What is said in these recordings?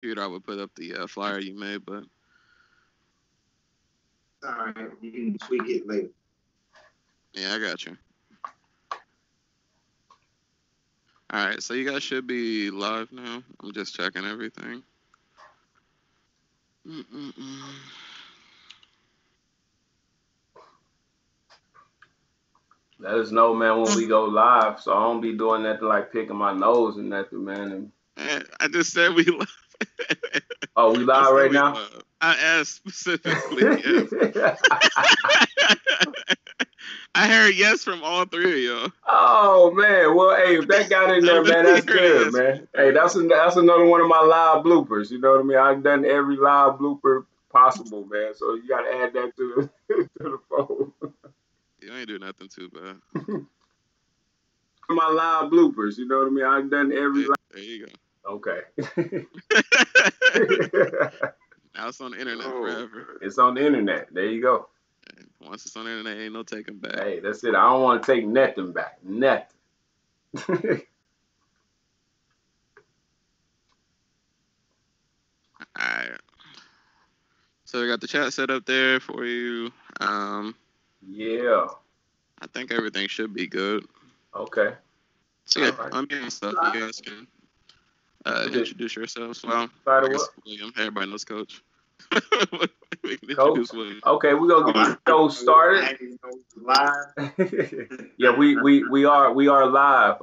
Figured I would put up the flyer you made, but All right, you can tweak it later. yeah, I got you. All right, so you guys should be live now. I'm just checking everything. Mm-mm-mm. Let us know, man, when we go live. So I don't be doing nothing like picking my nose and nothing, man. And, I just said we live. oh, we I live said right we now? live. I asked specifically yes. I heard yes from all three of y'all. Oh man, well, hey, if that got in I there, man, literally that's heard a good, yes from man. all Hey, three of y'all. that's another one of my live bloopers. You know what I mean? I've done every live blooper possible, man. So you got to add that to the to the phone. You ain't do nothing too bad. My live bloopers. You know what I mean? I've done every. There you Okay. go. Now it's on the internet Oh, forever. It's on the internet. There you go. Once it's on the internet, ain't no taking back. Hey, that's it. I don't want to take nothing back. Nothing. All right. So we got the chat set up there for you. Yeah. I think everything should be good. Okay. So All yeah, right. I'm getting stuff. You guys can introduce yourselves. Well, I Title guess what? William. Everybody knows Coach. We can Coach. introduce William. Okay, we're gonna Oh, get the I show I started. didn't know it was live. Yeah, we are live.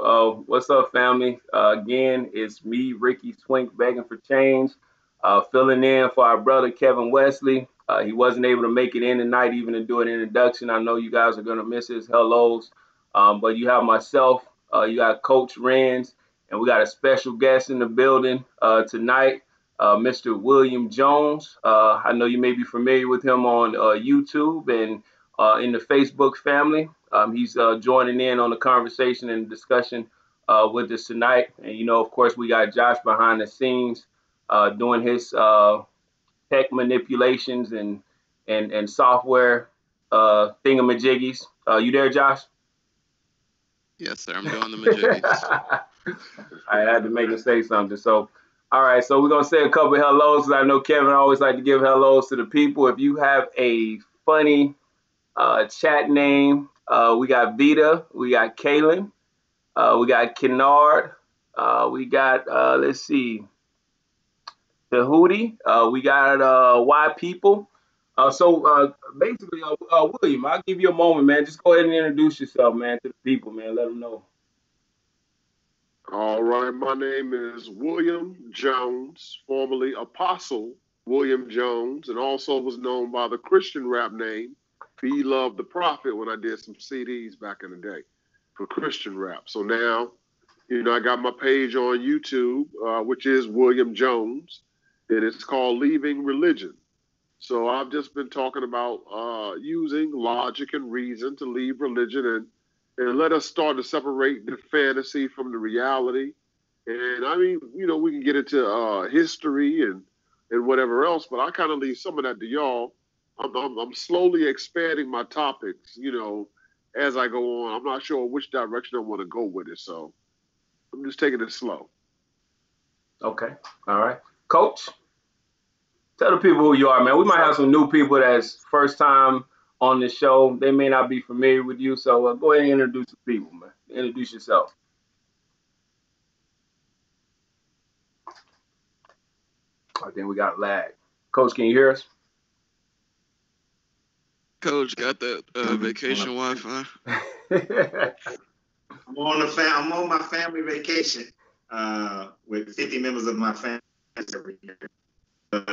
What's up, family? Again, it's me, Ricky Swink, begging for change. Filling in for our brother Kevin Wesley. He wasn't able to make it in tonight, even to do an introduction. I know you guys are gonna miss his hellos. But you have myself, you got Coach Renz, and we got a special guest in the building tonight, Mr. William Jones. I know you may be familiar with him on YouTube and in the Facebook family. He's joining in on the conversation and discussion with us tonight. And, of course, we got Josh behind the scenes doing his tech manipulations and software thingamajiggies. You there, Josh? Yes, sir. I'm doing the majiggies. I had to make him say something. So, all right. So we're gonna say a couple of hellos. 'Cause I know Kevin always like to give hellos to the people. If you have a funny chat name, we got Vita, we got Kaylin, we got Kennard, we got let's see, Tahuti, we got Y people. So basically, William, I'll give you a moment, man. Just go ahead and introduce yourself, man, to the people, man. Let them know. all right. My name is William Jones, formerly Apostle William Jones, and also was known by the Christian rap name Be Love the Prophet when I did some CDs back in the day for Christian rap. So now, I got my page on YouTube, which is William Jones, and it's called Leaving Religion. So I've just been talking about using logic and reason to leave religion and let us start to separate the fantasy from the reality. And I mean, we can get into history and whatever else, but I kind of leave some of that to y'all. I'm slowly expanding my topics, as I go on. I'm not sure which direction I want to go with it, so I'm just taking it slow. Okay. All right. Coach, tell the people who you are, man. We might have some new people that's first time on the show. They may not be familiar with you, so go ahead and introduce the people, man. Introduce yourself. I think we got lag. Coach, can you hear us? Coach got that vacation I'm Wi-Fi. I'm on my family vacation with 50 members of my family every year. But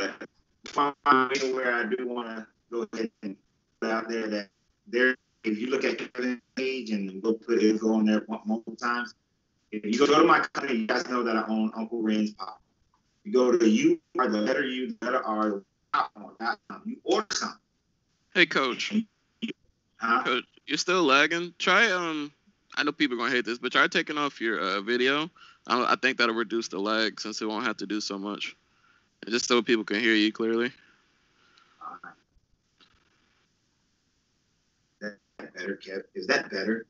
where I do want to go ahead and put out there that there, if you look at Kevin's page and go on there multiple times. If you go to my company, you guys know that I own Uncle Ren's Pop. You go to U or the letter U, the letter R, you order something. Hey, Coach. Coach, you're still lagging. Try I know people are gonna hate this, but try taking off your video. I think that'll reduce the lag since it won't have to do so much. And just so people can hear you clearly. That better, Kev? Is that better,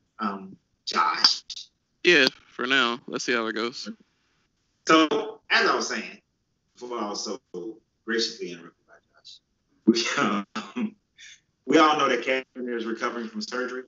Josh? Yeah, for now. Let's see how it goes. So, as I was saying, before I was so graciously interrupted by Josh, we all know that Kevin is recovering from surgery,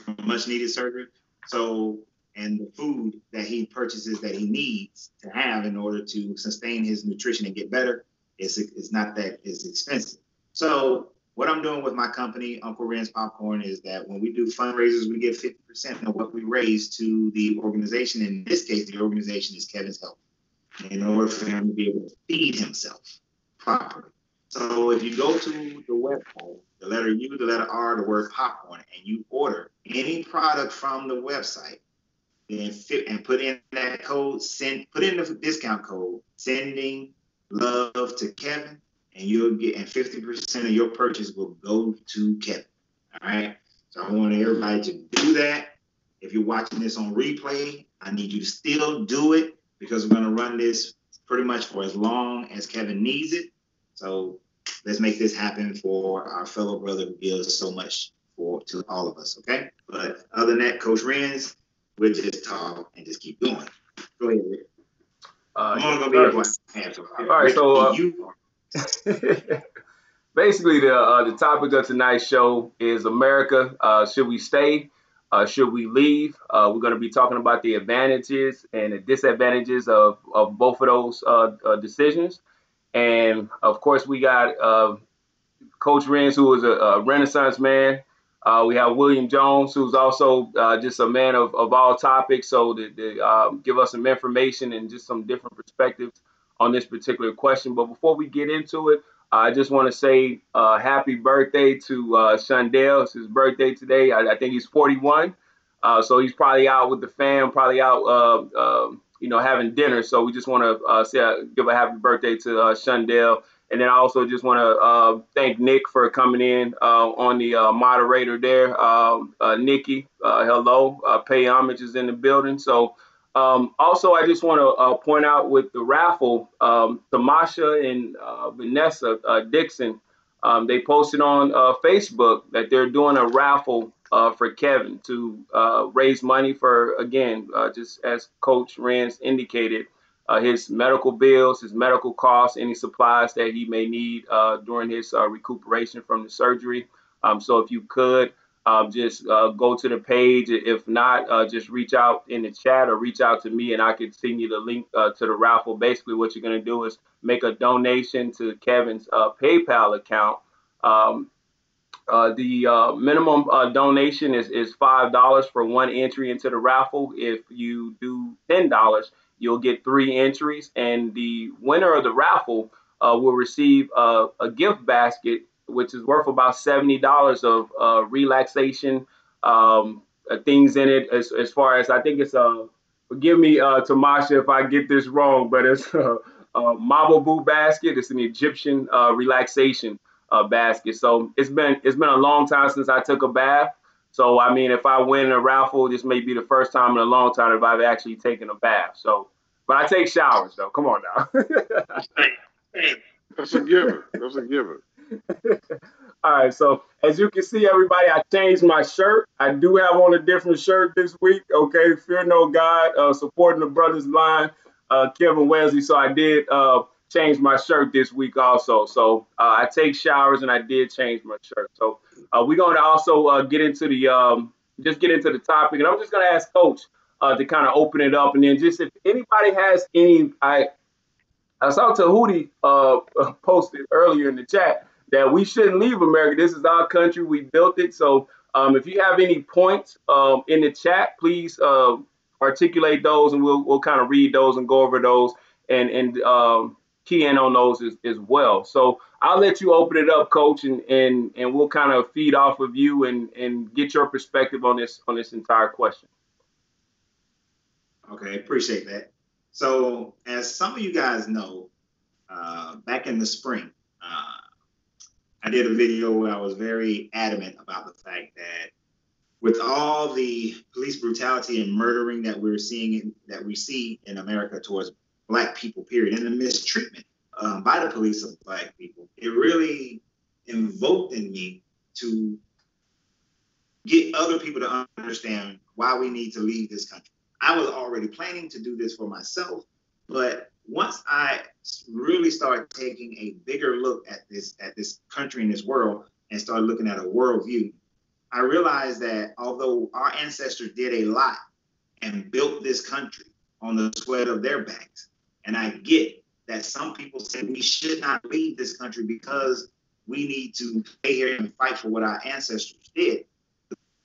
from much needed surgery. So, and the food that he purchases that he needs to have in order to sustain his nutrition and get better is not that is expensive. So what I'm doing with my company, Uncle Ren's Popcorn, is that when we do fundraisers, we give 50% of what we raise to the organization. In this case, the organization is Kevin's Health, in order for him to be able to feed himself properly. So if you go to the website, the letter U, the letter R, the word popcorn, and you order any product from the website, and put in that code, put in the discount code, sending love to Kevin, and you'll get, and 50% of your purchase will go to Kevin. All right. So I want everybody to do that. If you're watching this on replay, I need you to still do it, because we're going to run this pretty much for as long as Kevin needs it. So let's make this happen for our fellow brother who gives so much to all of us. Okay. But other than that, Coach Renz, we'll just talk and just keep going. Go ahead, Rick. I'm only going to be able to all right, so basically the topic of tonight's show is America. Should we stay? Should we leave? We're going to be talking about the advantages and the disadvantages of both of those decisions. And of course, we got Coach Renz, who is a Renaissance man. We have William Jones, who's also just a man of all topics, so to give us some information and just some different perspectives on this particular question. But before we get into it, I just want to say happy birthday to Shundell. It's his birthday today. I think he's 41, so he's probably out with the fam, probably out, having dinner. So we just want to give a happy birthday to Shundell. And then I also just want to thank Nick for coming in on the moderator there. Nikki, hello. Pay Homage is in the building. So also, I just want to point out with the raffle, Tamasha and Vanessa Dixon, they posted on Facebook that they're doing a raffle for Kevin to raise money for, again, just as Coach Renz indicated, his medical bills, his medical costs, any supplies that he may need during his recuperation from the surgery. So if you could just go to the page. If not, just reach out in the chat or reach out to me and I could send you the link to the raffle. Basically, what you're going to do is make a donation to Kevin's PayPal account. The minimum donation is $5 for one entry into the raffle. If you do $10, you'll get 3 entries, and the winner of the raffle will receive a gift basket, which is worth about $70 of relaxation things in it. As far as, I think it's forgive me, Tamasha, if I get this wrong, but it's a Mababu basket. It's an Egyptian relaxation basket. So it's been a long time since I took a bath. So I mean, if I win a raffle, this may be the first time in a long time if I've actually taken a bath. So, but I take showers though. Come on now. That's a giver. That's a giver. All right. So as you can see, everybody, I changed my shirt. I do have on a different shirt this week. Okay, fear no God, supporting the brothers line, Kevin Wesley. So I did change my shirt this week also. So I take showers and I did change my shirt. So we're going to also get into the topic, and I'm just going to ask Coach to kind of open it up, and then just if anybody has any, I saw Tahuti posted earlier in the chat that we shouldn't leave America. This is our country. We built it. So if you have any points in the chat, please articulate those, and we'll kind of read those and go over those and key in on those as well. So I'll let you open it up, Coach, and we'll kind of feed off of you and get your perspective on this entire question. Okay, appreciate that. So as some of you guys know, back in the spring, I did a video where I was very adamant about the fact that with all the police brutality and murdering that we see in America towards Black people, period, and the mistreatment by the police of Black people, it really invoked in me to get other people to understand why we need to leave this country. I was already planning to do this for myself, but once I really started taking a bigger look at this country and this world and started looking at a worldview, I realized that although our ancestors did a lot and built this country on the sweat of their backs, and I get that some people say we should not leave this country because we need to stay here and fight for what our ancestors did.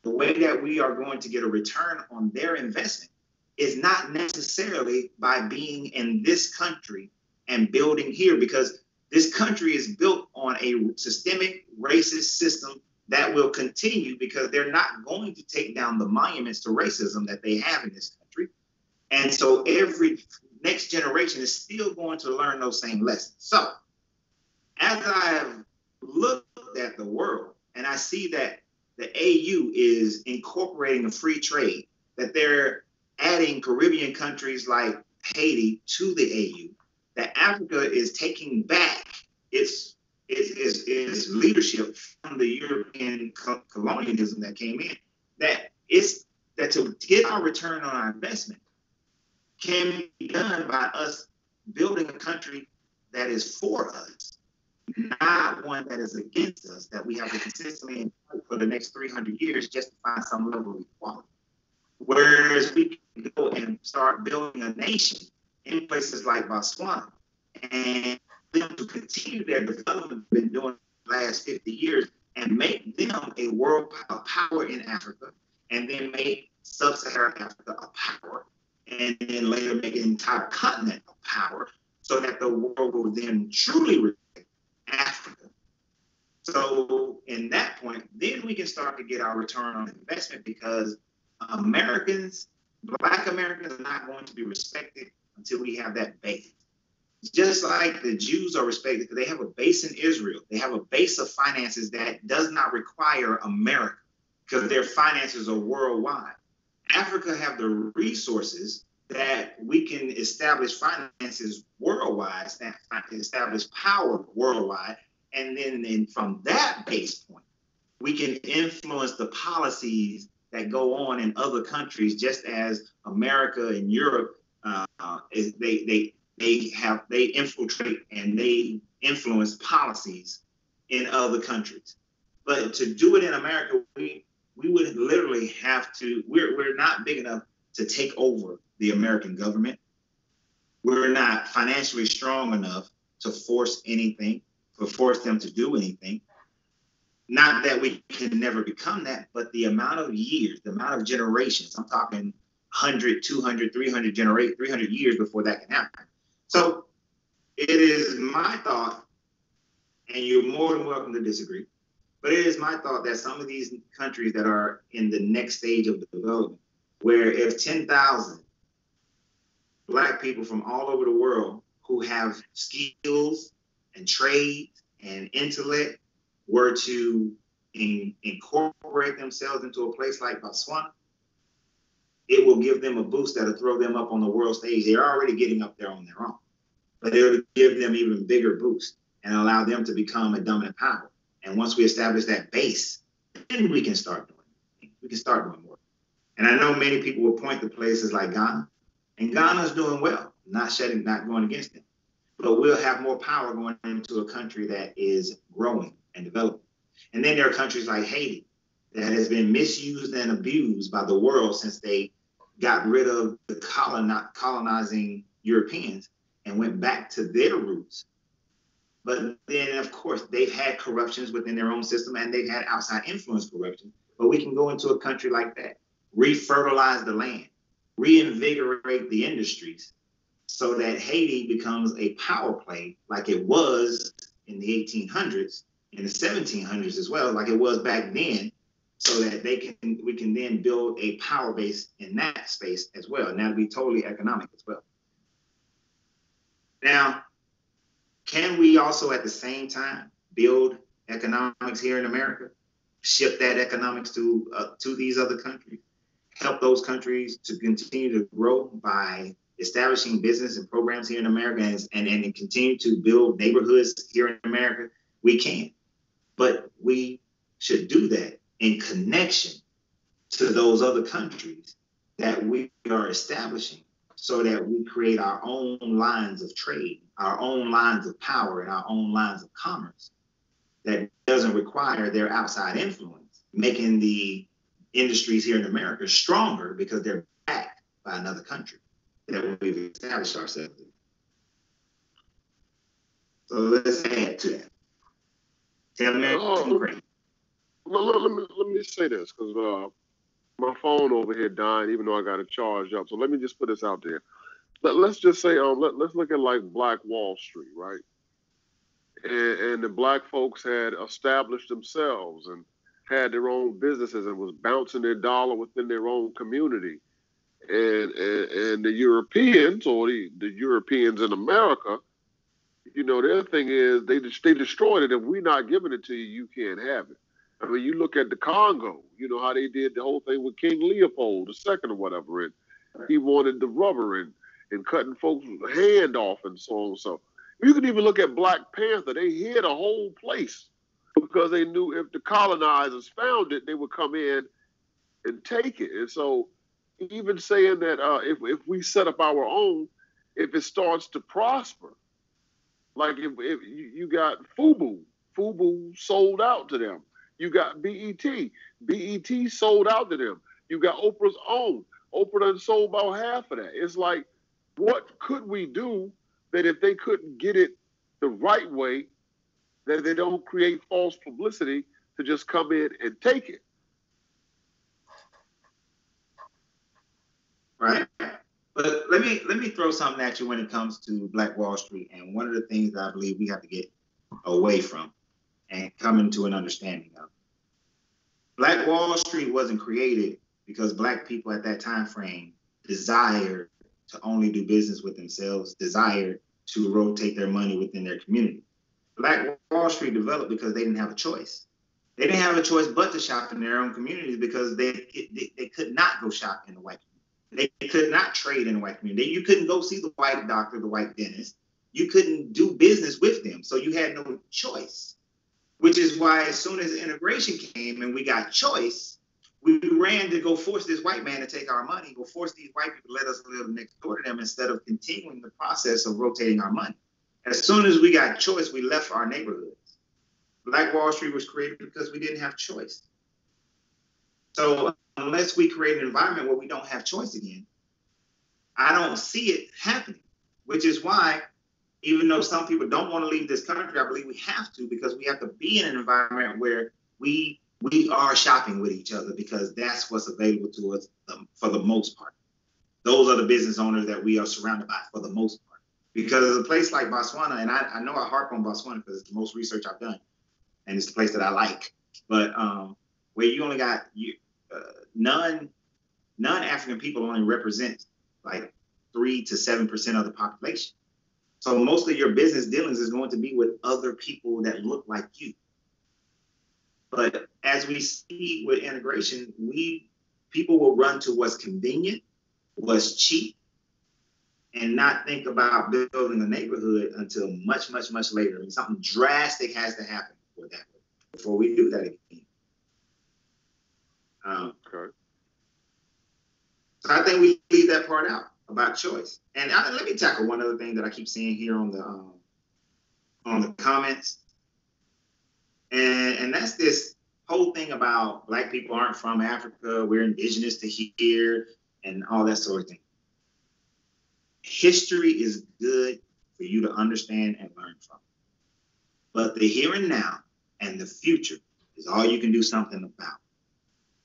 The way that we are going to get a return on their investment is not necessarily by being in this country and building here, because this country is built on a systemic racist system that will continue, because they're not going to take down the monuments to racism that they have in this country. And so every next generation is still going to learn those same lessons. So as I have looked at the world and I see that the AU is incorporating a free trade, that they're adding Caribbean countries like Haiti to the AU, that Africa is taking back its leadership from the European colonialism that came in, that to get our return on our investment can be done by us building a country that is for us, not one that is against us, that we have to consistently fight for the next 300 years just to find some level of equality. Whereas we can go and start building a nation in places like Botswana and them to continue their development we've been doing the last 50 years and make them a world power in Africa, and then make sub-Saharan Africa a power, and then later make an entire continent a power, so that the world will then truly respect Africa. So in that point, then we can start to get our return on investment, because Americans, Black Americans, are not going to be respected until we have that base. Just like the Jews are respected, because they have a base in Israel. They have a base of finances that does not require America, because their finances are worldwide. Africa have the resources that we can establish finances worldwide, establish power worldwide, and then from that base point, we can influence the policies that go on in other countries, just as America and Europe, they infiltrate and they influence policies in other countries. But to do it in America, we would literally have to, we're not big enough to take over the American government. We're not financially strong enough to force anything, to force them to do anything. Not that we can never become that, but the amount of years, the amount of generations, I'm talking 100, 200, 300 years before that can happen. So it is my thought, and you're more than welcome to disagree, but it is my thought that some of these countries that are in the next stage of development, where if 10,000 Black people from all over the world who have skills and trade and intellect were to incorporate themselves into a place like Botswana, it will give them a boost that'll throw them up on the world stage. They're already getting up there on their own, but it'll give them even bigger boost and allow them to become a dominant power. And once we establish that base, then we can start doing it. We can start doing more. And I know many people will point to places like Ghana, and Ghana's doing well, not going against them. But we'll have more power going into a country that is growing and developing. And then there are countries like Haiti that has been misused and abused by the world since they got rid of the colonizing Europeans and went back to their roots. But then, of course, they've had corruptions within their own system, and they've had outside influence corruption. But we can go into a country like that, refertilize the land, reinvigorate the industries, so that Haiti becomes a power play like it was in the 1800s, in the 1700s as well, like it was back then, so that we can then build a power base in that space as well. And that'll be totally economic as well. Now, can we also at the same time build economics here in America, ship that economics to these other countries, help those countries to continue to grow by establishing business and programs here in America, and continue to build neighborhoods here in America? We can, but we should do that in connection to those other countries that we are establishing so that we create our own lines of trade, our own lines of power, and our own lines of commerce that doesn't require their outside influence, making the industries here in America stronger because they're backed by another country that we've established ourselves in. So let's add to that. Tell me great. Let me say this, because my phone over here dying, even though I got it charged up. So let me just put this out there. Let's just say, let's look at like Black Wall Street, right? And the black folks had established themselves and had their own businesses and was bouncing their dollar within their own community. And the Europeans, or the Europeans in America, you know, their thing is they destroyed it. If we're not giving it to you, you can't have it. I mean, you look at the Congo, you know, how they did the whole thing with King Leopold II or whatever, and he wanted the rubber and cutting folks' hand off and so on. So you can even look at Black Panther. They hid a whole place because they knew if the colonizers found it, they would come in and take it. And so even saying that if we set up our own, if it starts to prosper, like if you got FUBU sold out to them. You got BET sold out to them. You got Oprah's own. Oprah done sold about half of that. It's like, what could we do that if they couldn't get it the right way, that they don't create false publicity to just come in and take it? Right. But let me throw something at you when it comes to Black Wall Street. And one of the things that I believe we have to get away from and come into an understanding of. Black Wall Street wasn't created because Black people at that time frame desired to only do business with themselves, desired to rotate their money within their community. Black Wall Street developed because they didn't have a choice. They didn't have a choice but to shop in their own communities because they could not go shop in the white community. They could not trade in the white community. You couldn't go see the white doctor, the white dentist. You couldn't do business with them. So you had no choice. Which is why as soon as integration came and we got choice, we ran to go force this white man to take our money, go force these white people to let us live next door to them instead of continuing the process of rotating our money. As soon as we got choice, we left our neighborhoods. Black Wall Street was created because we didn't have choice. So unless we create an environment where we don't have choice again, I don't see it happening, which is why even though some people don't want to leave this country, I believe we have to, because we have to be in an environment where we are shopping with each other, because that's what's available to us for the most part. Those are the business owners that we are surrounded by for the most part. Because a place like Botswana, and I know I harp on Botswana because it's the most research I've done, and it's the place that I like, but where you only got non-African people only represent like 3 to 7% of the population. So most of your business dealings is going to be with other people that look like you. But as we see with integration, people will run to what's convenient, what's cheap, and not think about building a neighborhood until much, much, much later. I mean, something drastic has to happen before we do that again. Okay. So I think we leave that part out about choice. And let me tackle one other thing that I keep seeing here on the comments. And that's this whole thing about Black people aren't from Africa, we're indigenous to here, and all that sort of thing. History is good for you to understand and learn from. But the here and now and the future is all you can do something about.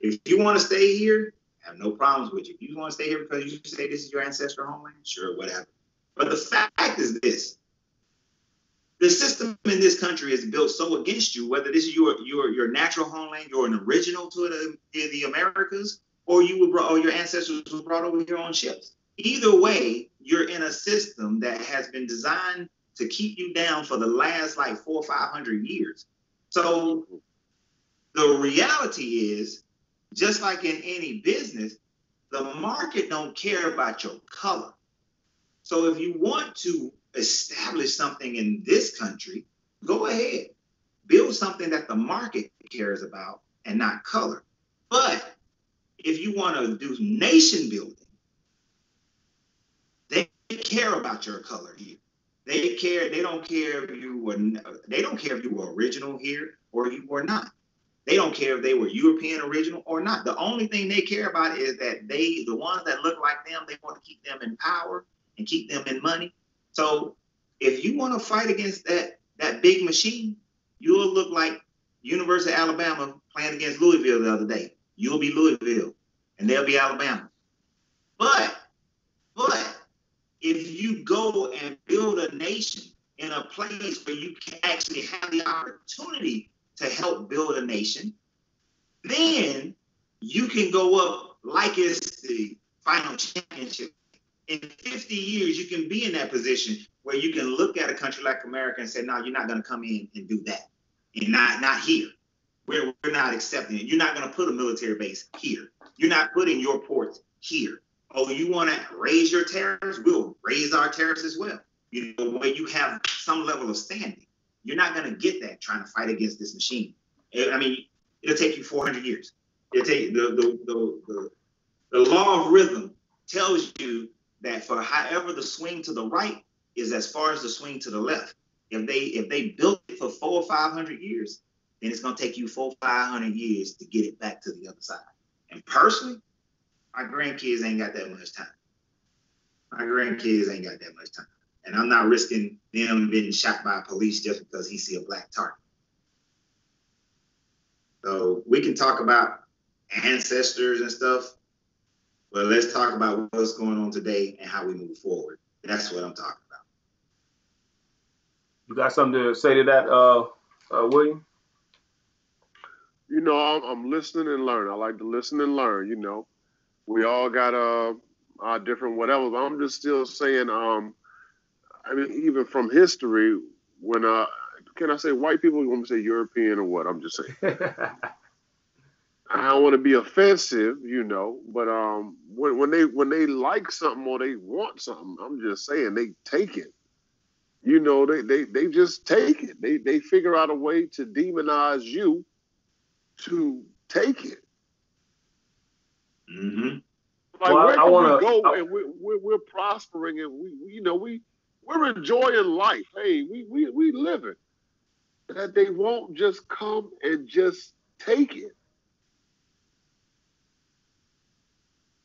If you want to stay here, I have no problems with you. If you want to stay here because you say this is your ancestral homeland, sure, whatever. But the fact is this. The system in this country is built so against you, whether this is your natural homeland, you're an original to the Americas, or your ancestors were brought over here on ships. Either way, you're in a system that has been designed to keep you down for the last like 400 or 500 years. So the reality is, just like in any business, the market don't care about your color. So if you want to establish something in this country, go ahead. Build something that the market cares about and not color. But if you want to do nation building, care about your color here. They care. They don't care if you were. They don't care if you were original here or you were not. They don't care if they were European original or not. The only thing they care about is that the ones that look like them, they want to keep them in power and keep them in money. So if you want to fight against that big machine, you'll look like University of Alabama playing against Louisville the other day. You'll be Louisville and they'll be Alabama. But if you go and build a nation in a place where you can actually have the opportunity to help build a nation, then you can go up like it's the final championship. In 50 years, you can be in that position where you can look at a country like America and say, no, you're not going to come in and do that. And not here. We're not accepting it. You're not going to put a military base here. You're not putting your ports here. Oh, you want to raise your tariffs? We'll raise our tariffs as well. You know, where you have some level of standing. You're not going to get that trying to fight against this machine. I mean, it'll take you 400 years. It'll take the law of rhythm tells you that for however the swing to the right is as far as the swing to the left. If they built it for 400 or 500 years, then it's going to take you 400 or 500 years to get it back to the other side. And personally, my grandkids ain't got that much time. My grandkids ain't got that much time. And I'm not risking them being shot by police just because he see a black target. So we can talk about ancestors and stuff, but let's talk about what's going on today and how we move forward. That's what I'm talking about. You got something to say to that, William? You know, I'm listening and learning. I like to listen and learn. You know, we all got our different whatever. But I'm just still saying, I mean, even from history, when can I say white people? You want me to say European or what? I'm just saying. I don't want to be offensive, you know, but when they like something or they want something, I'm just saying they take it. You know, they just take it. They figure out a way to demonize you to take it. Mm-hmm. Like, well, where can we go and we're prospering and we're enjoying life. Hey, we living. That they won't just come and just take it.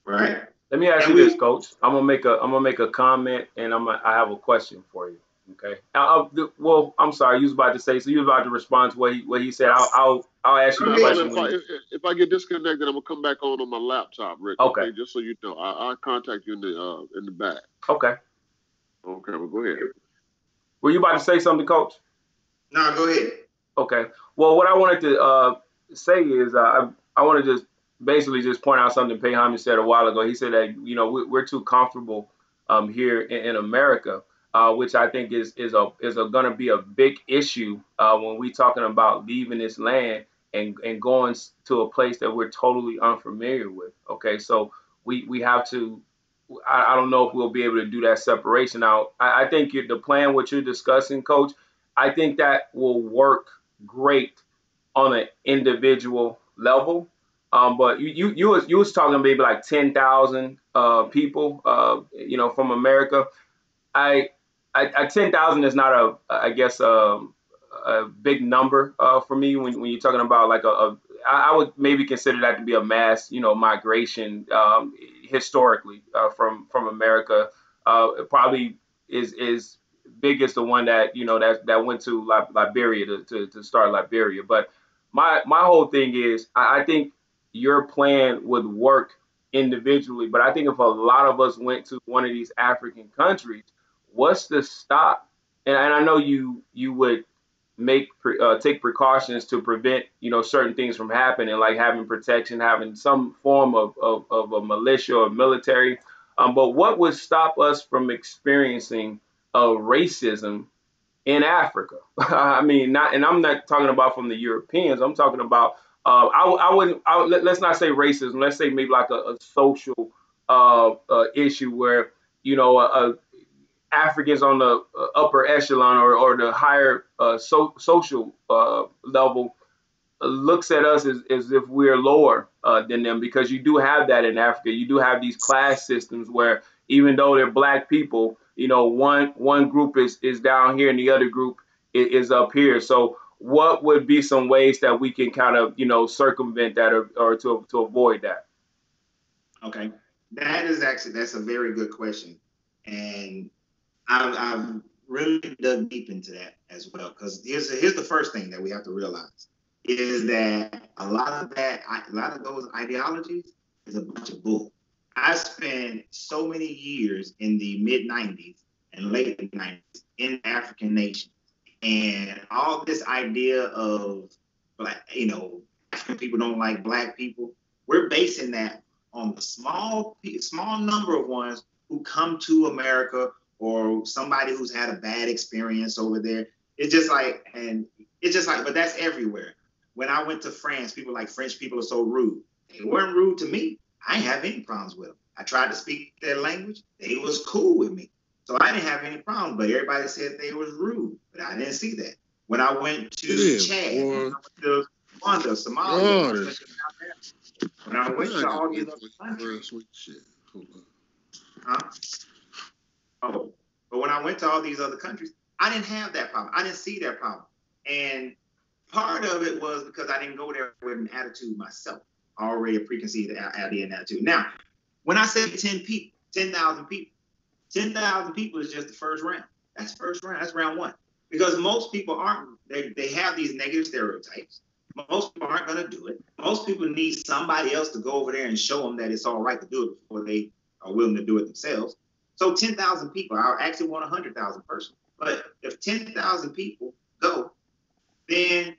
Right. Let me ask you this, Coach. I'm gonna make a comment and I have a question for you. Okay. Well, I'm sorry. You was about to say. So you was about to respond to what he said. I'll ask you the question. If I get disconnected, I'm gonna come back on my laptop, Rick. Okay. Just so you know, I'll contact you in the back. Okay. Okay. Well, go ahead. Were you about to say something, Coach? No, go ahead. Okay. Well, what I wanted to say is I want to just basically just point out something Payhami said a while ago. He said that we're too comfortable here in America. Which I think is going to be a big issue when we're talking about leaving this land and going to a place that we're totally unfamiliar with. Okay, so we have to. I don't know if we'll be able to do that separation. Now, I think the plan what you're discussing, Coach, I think that will work great on an individual level. But you was talking maybe like 10,000 people, from America. 10,000 is not a big number for me when you're talking about like I would maybe consider that to be a mass migration historically from America. It probably is big as the one that that went to Liberia to start Liberia. But my whole thing is I think your plan would work individually, but I think if a lot of us went to one of these African countries, what's the stop? And I know you would take precautions to prevent certain things from happening, like having protection, having some form of a militia or military. But what would stop us from experiencing racism in Africa? I mean, I'm not talking about from the Europeans. I'm talking about let's not say racism. Let's say maybe like a social issue where Africans on the upper echelon or the higher social level looks at us as if we're lower than them, because you do have that in Africa. You do have these class systems where even though they're black people. You know, one group is down here and the other group is up here. So what would be some ways that we can kind of, you know, circumvent that, or to avoid that? Okay, that's a very good question, and I've really dug deep into that as well. Because here's the first thing that we have to realize is that a lot of those ideologies is a bunch of bull. I spent so many years in the mid '90s and late '90s in African nations, and all this idea of black, African people don't like black people. We're basing that on the small number of ones who come to America, or somebody who's had a bad experience over there. But that's everywhere. When I went to France, people like French people are so rude. They weren't rude to me. I didn't have any problems with them. I tried to speak their language. They was cool with me. So I didn't have any problems, but everybody said they was rude, but I didn't see that. When I went to Chad, when I went to Rwanda, Somalia, when I went to all these other countries, Oh, but when I went to all these other countries, I didn't have that problem. I didn't see that problem. And part of it was because I didn't go there with an attitude myself, already a preconceived idea and attitude. Now, when I say 10,000 people, 10,000 people is just the first round. That's first round. That's round one. Because most people they have these negative stereotypes. Most people aren't going to do it. Most people need somebody else to go over there and show them that it's all right to do it before they are willing to do it themselves. So 10,000 people, I actually want 100,000 personally. But if 10,000 people go, then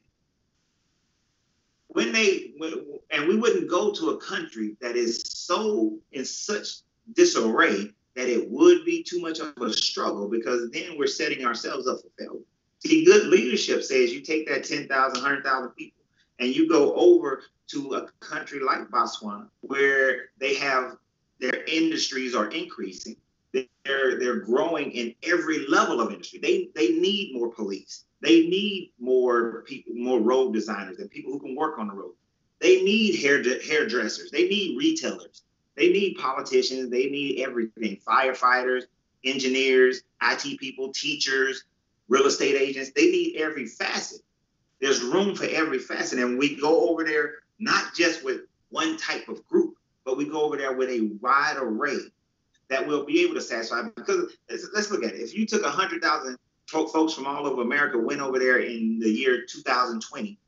and we wouldn't go to a country that is so in such disarray that it would be too much of a struggle, because then we're setting ourselves up for failure. See, good leadership says you take that 10,000, 100,000 people and you go over to a country like Botswana where they have their industries are increasing. They're growing in every level of industry. They need more police. They need more people, more road designers, and people who can work on the road. They need hairdressers. They need retailers. They need politicians. They need everything. Firefighters, engineers, IT people, teachers, real estate agents. They need every facet. There's room for every facet. And we go over there not just with one type of group, but we go over there with a wide array that will be able to satisfy. Because let's look at it. If you took 100,000 folks from all over America, went over there in the year 2020,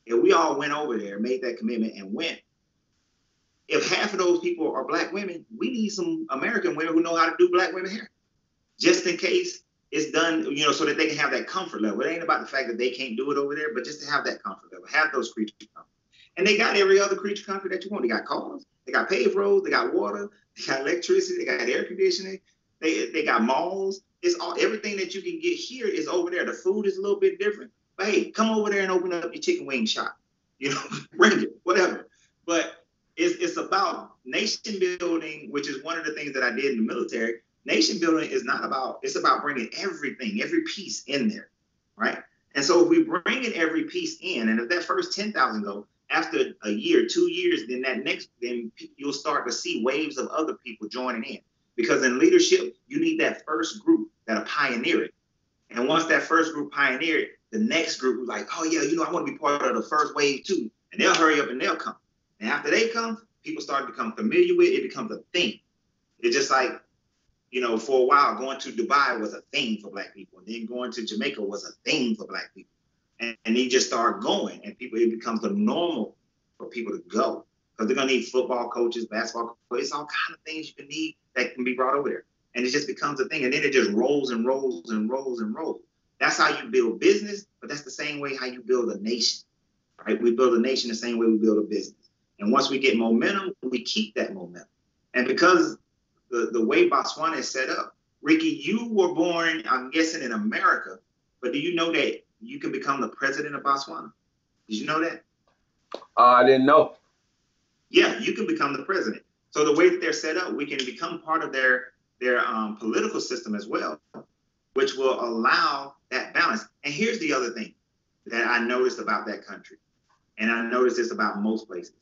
if we all went over there, made that commitment and went, if half of those people are black women, we need some American women who know how to do black women hair, just in case it's done, so that they can have that comfort level. It ain't about the fact that they can't do it over there, but just to have that comfort level, have those creature comfort. And they got every other creature comfort that you want. They got cars, they got paved roads, they got water, they got electricity, they got air conditioning, they got malls. It's all, everything that you can get here is over there. The food is a little bit different, but hey, come over there and open up your chicken wing shop. Bring it, whatever. But it's about nation building, which is one of the things that I did in the military. Nation building is not about, it's about bringing everything, every piece in there, right? And so if we bring in every piece in, and if that first 10,000 go, after a year, 2 years, then you'll start to see waves of other people joining in. Because in leadership, you need that first group that'll pioneer it. And once that first group pioneer it, the next group is like, oh yeah, I want to be part of the first wave too. And they'll hurry up and they'll come. And after they come, people start to become familiar with it. It becomes a thing. It's just like, for a while, going to Dubai was a thing for black people. And then going to Jamaica was a thing for black people. And they just start going. And it becomes the normal for people to go. Because they're going to need football coaches, basketball coaches. It's all kind of things you can need that can be brought over there. And it just becomes a thing. And then it just rolls and rolls and rolls and rolls. That's how you build business. But that's the same way how you build a nation. Right? We build a nation the same way we build a business. And once we get momentum, we keep that momentum. And because the way Botswana is set up, Ricky, you were born, I'm guessing, in America, but do you know that you can become the president of Botswana? Did you know that? I didn't know. Yeah, you can become the president. So the way that they're set up, we can become part of their political system as well, which will allow that balance. And here's the other thing that I noticed about that country, and I noticed this about most places.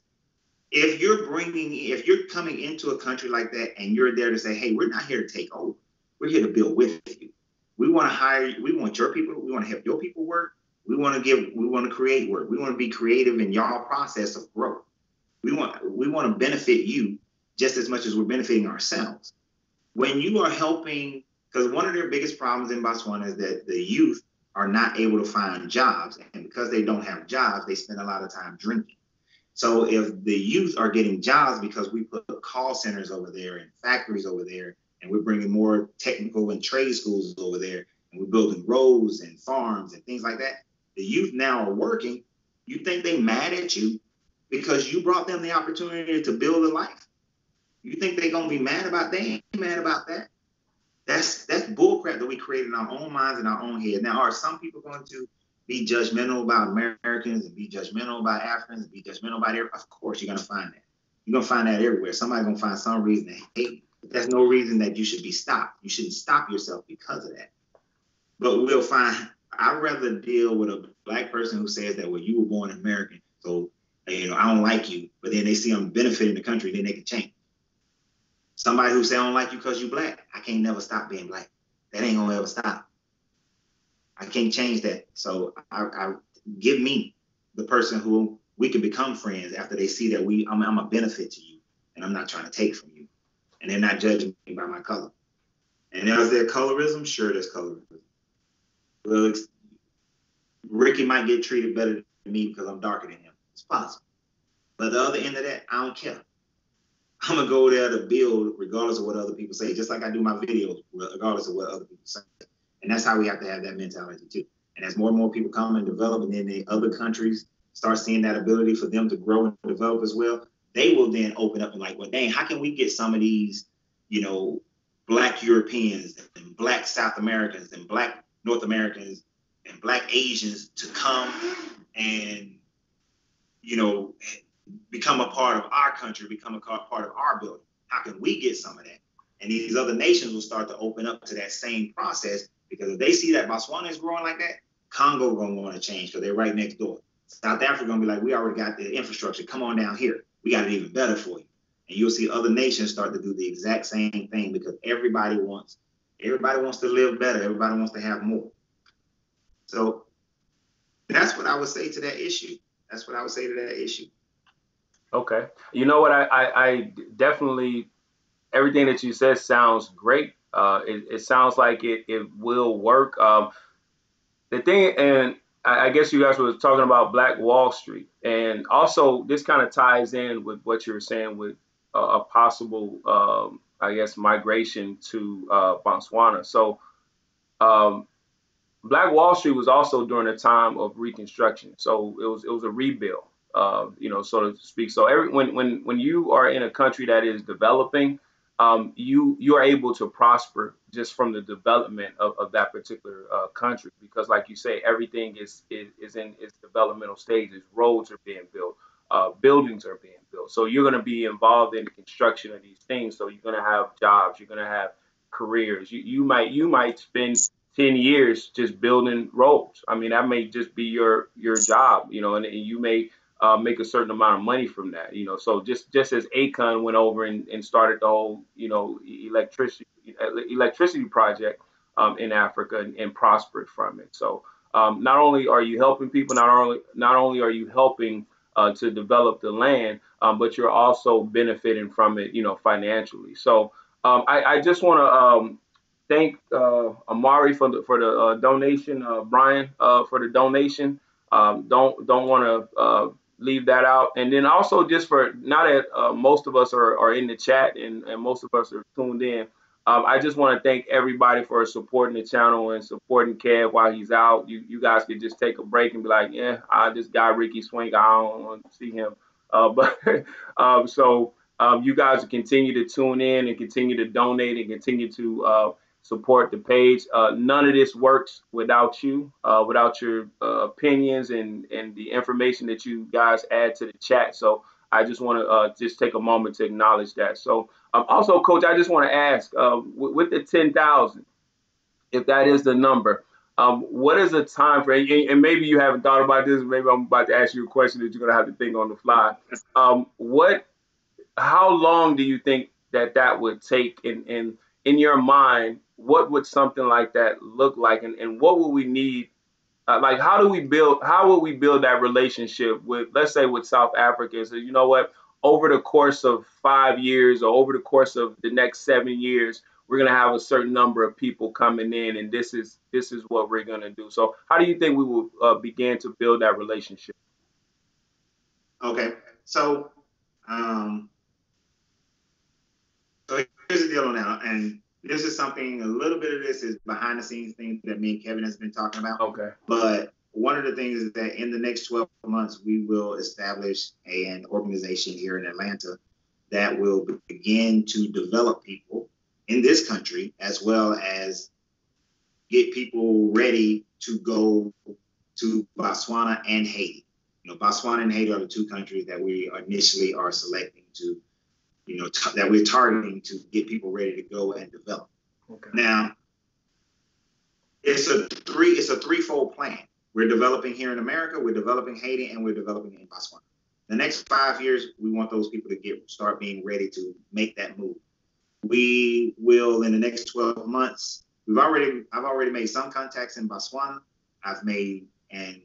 if you're coming into a country like that and you're there to say, hey, we're not here to take over. We're here to build with you. We want to hire you. We want your people. We want to help your people work. We want to create work. We want to be creative in y'all process of growth. We want to benefit you just as much as we're benefiting ourselves. When you are helping, because one of their biggest problems in Botswana is that the youth are not able to find jobs. And because they don't have jobs, they spend a lot of time drinking. So if the youth are getting jobs because we put call centers over there and factories over there, and we're bringing more technical and trade schools over there, and we're building roads and farms and things like that, the youth now are working. You think they mad at you because you brought them the opportunity to build a life? You think they're going to be mad about that? They ain't mad about that. That's bullcrap that we create in our own minds and our own head. Now, are some people going to be judgmental about Americans and be judgmental about Africans and be judgmental about everything? Of course, you're going to find that. You're going to find that everywhere. Somebody's going to find some reason to hate. But that's no reason that you should be stopped. You shouldn't stop yourself because of that. But we'll find, I'd rather deal with a black person who says that, well, you were born American, so I don't like you. But then they see I'm benefiting the country, then they can change. Somebody who say I don't like you because you black, I can't never stop being black. That ain't gonna ever stop. I can't change that. So I give me the person who we can become friends after they see that I'm a benefit to you and I'm not trying to take from you. And they're not judging me by my color. And is there colorism? Sure, there's colorism. Well, Ricky might get treated better than me because I'm darker than him. It's possible. But the other end of that, I don't care. I'm going to go there to build regardless of what other people say, just like I do my videos, regardless of what other people say. And that's how we have to have that mentality too. And as more and more people come and develop, and then the other countries start seeing that ability for them to grow and develop as well, they will then open up and like, well, dang, how can we get some of these, black Europeans and black South Americans and black North Americans and black Asians to come and, become a part of our country, become a part of our building? How can we get some of that? And these other nations will start to open up to that same process, because if they see that Botswana is growing like that, Congo going to want to change because they're right next door. South Africa going to be like, we already got the infrastructure. Come on down here. We got it even better for you. And you'll see other nations start to do the exact same thing, because everybody wants to live better. Everybody wants to have more. So that's what I would say to that issue. Okay. You know what? I definitely, everything that you said sounds great. It sounds like it will work. The thing, and I guess you guys were talking about Black Wall Street, and also this kind of ties in with what you were saying with a possible, I guess, migration to Botswana. So Black Wall Street was also during a time of Reconstruction, so it was a rebuild, so to speak. So when you are in a country that is developing, you are able to prosper just from the development of that particular country, because, like you say, everything is in its developmental stages. Roads are being built, buildings are being built. So you're going to be involved in the construction of these things. So you're going to have jobs, you're going to have careers. You might spend 10 years just building roads. I mean, that may just be your job, and you may make a certain amount of money from that, So just as Akon went over and started the whole, electricity project in Africa and prospered from it. So not only are you helping people, not only are you helping to develop the land, but you're also benefiting from it, financially. So I just want to thank Amari for the donation, Brian for the donation. Don't want to leave that out. And then also, just for now that most of us are in the chat and most of us are tuned in, I just want to thank everybody for supporting the channel and supporting Kev while he's out. You guys could just take a break and be like, yeah, this guy Ricky Swink, I don't want to see him. So you guys will continue to tune in and continue to donate and continue to support the page. None of this works without you, without your opinions and the information that you guys add to the chat. So I just want to just take a moment to acknowledge that. So also, Coach, I just want to ask, with the 10,000, if that is the number, What is a time frame? And maybe you haven't thought about this. Maybe I'm about to ask you a question that you're going to have to think on the fly. How long do you think that would take in your mind? What would something like that look like, and what would we need? Like, how would we build that relationship with, let's say, with South Africa? So, you know what, over the course of 5 years or over the course of the next 7 years, we're going to have a certain number of people coming in, and this is what we're going to do. So how do you think we will begin to build that relationship? Okay, so um, so here's the deal now, and this is something, a little bit of this is behind the scenes things that me and Kevin has been talking about. Okay. But one of the things is that in the next 12 months, we will establish an organization here in Atlanta that will begin to develop people in this country, as well as get people ready to go to Botswana and Haiti. You know, Botswana and Haiti are the two countries that we initially are selecting to, you know, that we're targeting to get people ready to go and develop. Okay. Now, it's a threefold plan. We're developing here in America, we're developing Haiti, and we're developing in Botswana. The next 5 years, we want those people to start being ready to make that move. We will, in the next 12 months, I've already made some contacts in Botswana. I've made and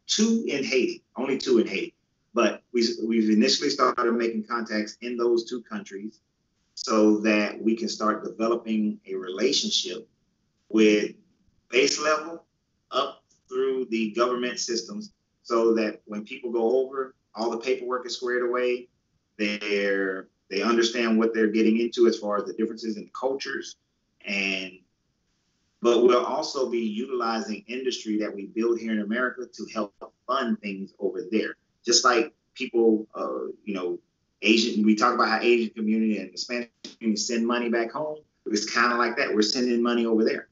two in Haiti, only two in Haiti. But we've initially started making contacts in those two countries so that we can start developing a relationship with base level up through the government systems, so that when people go over, all the paperwork is squared away. They understand what they're getting into as far as the differences in cultures, but we'll also be utilizing industry that we build here in America to help fund things over there. Just like people, Asian, we talk about how Asian community and the Spanish community send money back home. It's kind of like that. We're sending money over there.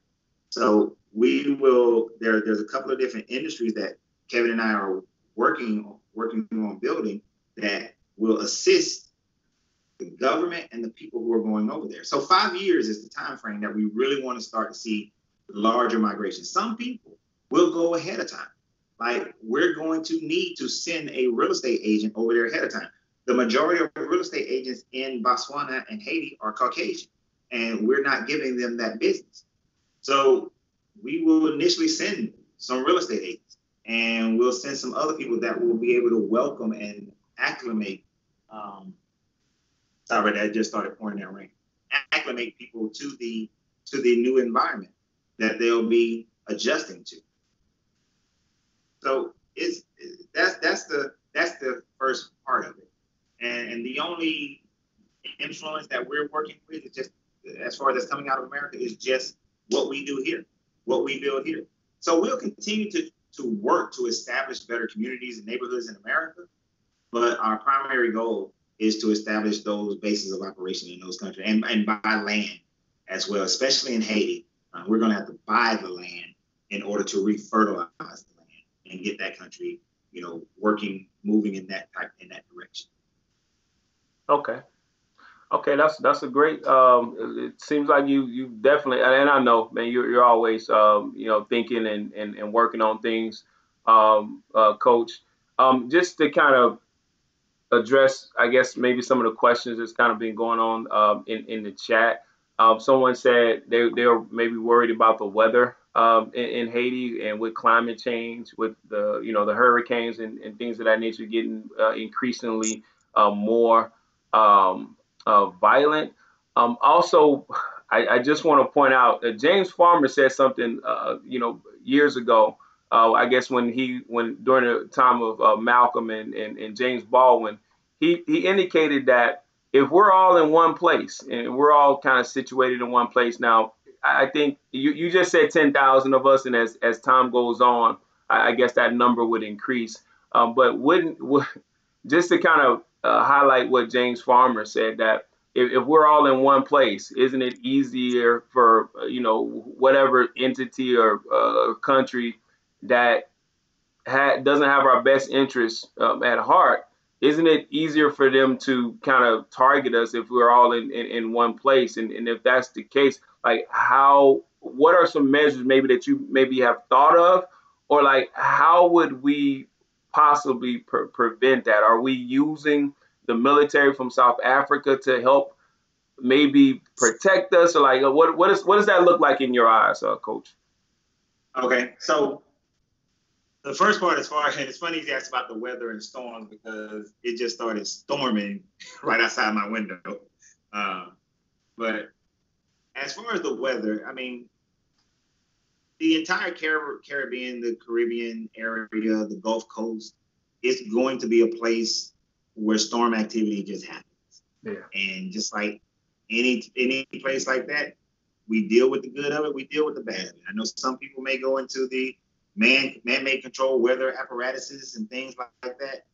So there's a couple of different industries that Kevin and I are working on building that will assist the government and the people who are going over there. So 5 years is the time frame that we really want to start to see larger migration. Some people will go ahead of time. Like, we're going to need to send a real estate agent over there ahead of time. The majority of real estate agents in Botswana and Haiti are Caucasian, and we're not giving them that business. So we will initially send some real estate agents, and we'll send some other people that will be able to welcome and acclimate. Sorry, that just started pouring down rain. Acclimate people to the new environment that they'll be adjusting to. So that's the first part of it, and the only influence that we're working with is just, as far as that's coming out of America, is just what we do here, what we build here. So we'll continue to work to establish better communities and neighborhoods in America, but our primary goal is to establish those bases of operation in those countries and buy land as well, especially in Haiti. We're going to have to buy the land in order to refertilize the land and get that country, moving in that direction. Okay, that's a great. It seems like you definitely, and I know, man, you're always thinking and working on things, Coach. Just to kind of address, I guess, maybe some of the questions that's kind of been going on in the chat. Someone said they're maybe worried about the weather in Haiti, and with climate change, with the hurricanes and things of that nature getting increasingly more violent. Also, I just want to point out that James Farmer said something years ago. I guess when during the time of Malcolm and James Baldwin, he indicated that if we're all in one place and we're all kind of situated in one place now, I think you just said 10,000 of us, and as time goes on, I guess that number would increase. But just to kind of highlight what James Farmer said, that if we're all in one place, isn't it easier for whatever entity or country that doesn't have our best interests at heart? Isn't it easier for them to kind of target us if we're all in one place? And if that's the case, like, how what are some measures maybe that you maybe have thought of, or like how would we possibly prevent that? Are we using the military from South Africa to help maybe protect us, or like what does that look like in your eyes, Coach? Okay, so the first part, as far as it's funny you asked about the weather and storms because it just started storming right outside my window. But as far as the weather, I mean, the entire Caribbean, the Caribbean area, the Gulf Coast, is going to be a place where storm activity just happens. Yeah. And just like any place like that, we deal with the good of it, we deal with the bad of it. I know some people may go into the man-made control weather apparatuses and things like that.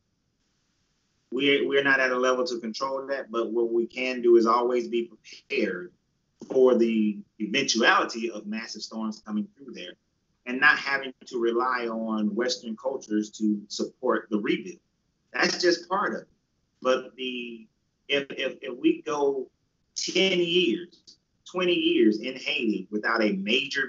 We're not at a level to control that, but what we can do is always be prepared for the eventuality of massive storms coming through there and not having to rely on Western cultures to support the rebuild. That's just part of it. But if we go 10 years, 20 years in Haiti without a major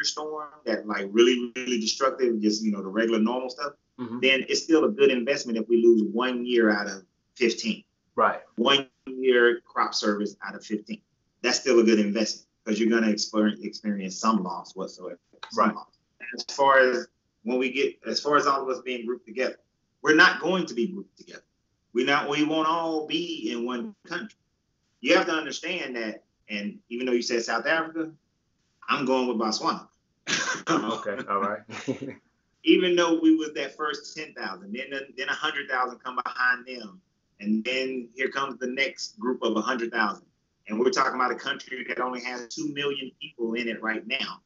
storm that like really destructive, just, the regular normal stuff, then it's still a good investment if we lose 1 year out of 15. Right. 1 year crop service out of 15. That's still a good investment because you're going to experience some loss whatsoever. Right. Loss. As far as all of us being grouped together, we're not going to be grouped together. We won't all be in one country. You have to understand that, and even though you said South Africa, I'm going with Botswana. Okay, all right. Even though we was that first 10,000, then 100,000 come behind them, and then here comes the next group of 100,000. And we're talking about a country that only has 2 million people in it right now.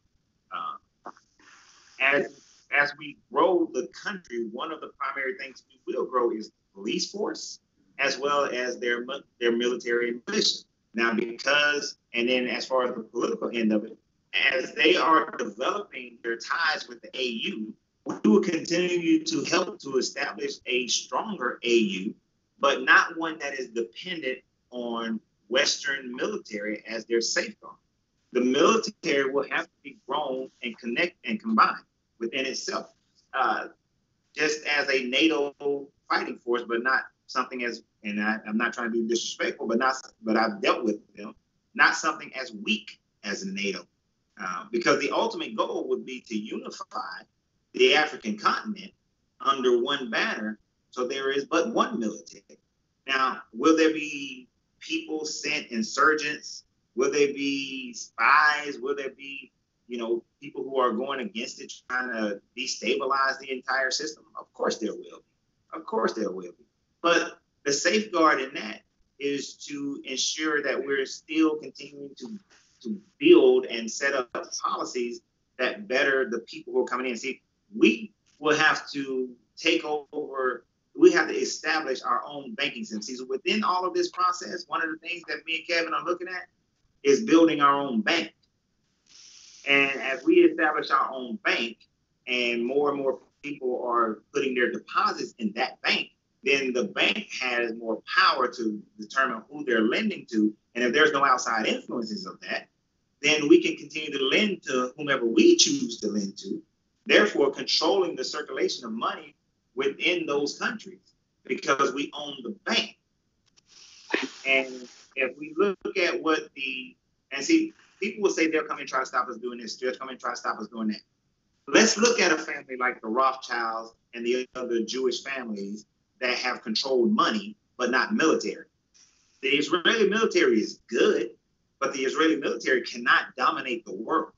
As we grow the country, one of the primary things we will grow is the police force, as well as their military and militia. Now, and then as far as the political end of it, as they are developing their ties with the AU, we will continue to help to establish a stronger AU, but not one that is dependent on Western military as their safeguard. The military will have to be grown and connect and combined within itself, just as a NATO fighting force, but not something as, and I'm not trying to be disrespectful, but I've dealt with them, not something as weak as NATO, because the ultimate goal would be to unify the African continent under one banner, so there is but one military. Now, will there be people sent, insurgents? Will there be spies? Will there be, people who are going against it, trying to destabilize the entire system? Of course there will be. Of course there will be. But the safeguard in that is to ensure that we're still continuing to build and set up policies that better the people who are coming in. See, we will have to take over. We have to establish our own banking system. So within all of this process, one of the things that me and Kevin are looking at is building our own bank. And as we establish our own bank and more people are putting their deposits in that bank, then the bank has more power to determine who they're lending to. And if there's no outside influences of that, then we can continue to lend to whomever we choose to lend to, therefore controlling the circulation of money within those countries because we own the bank. And if we look at people will say they'll come and try to stop us doing this, they'll come and try to stop us doing that. Let's look at a family like the Rothschilds and the other Jewish families that have controlled money, but not military. The Israeli military is good, but the Israeli military cannot dominate the world.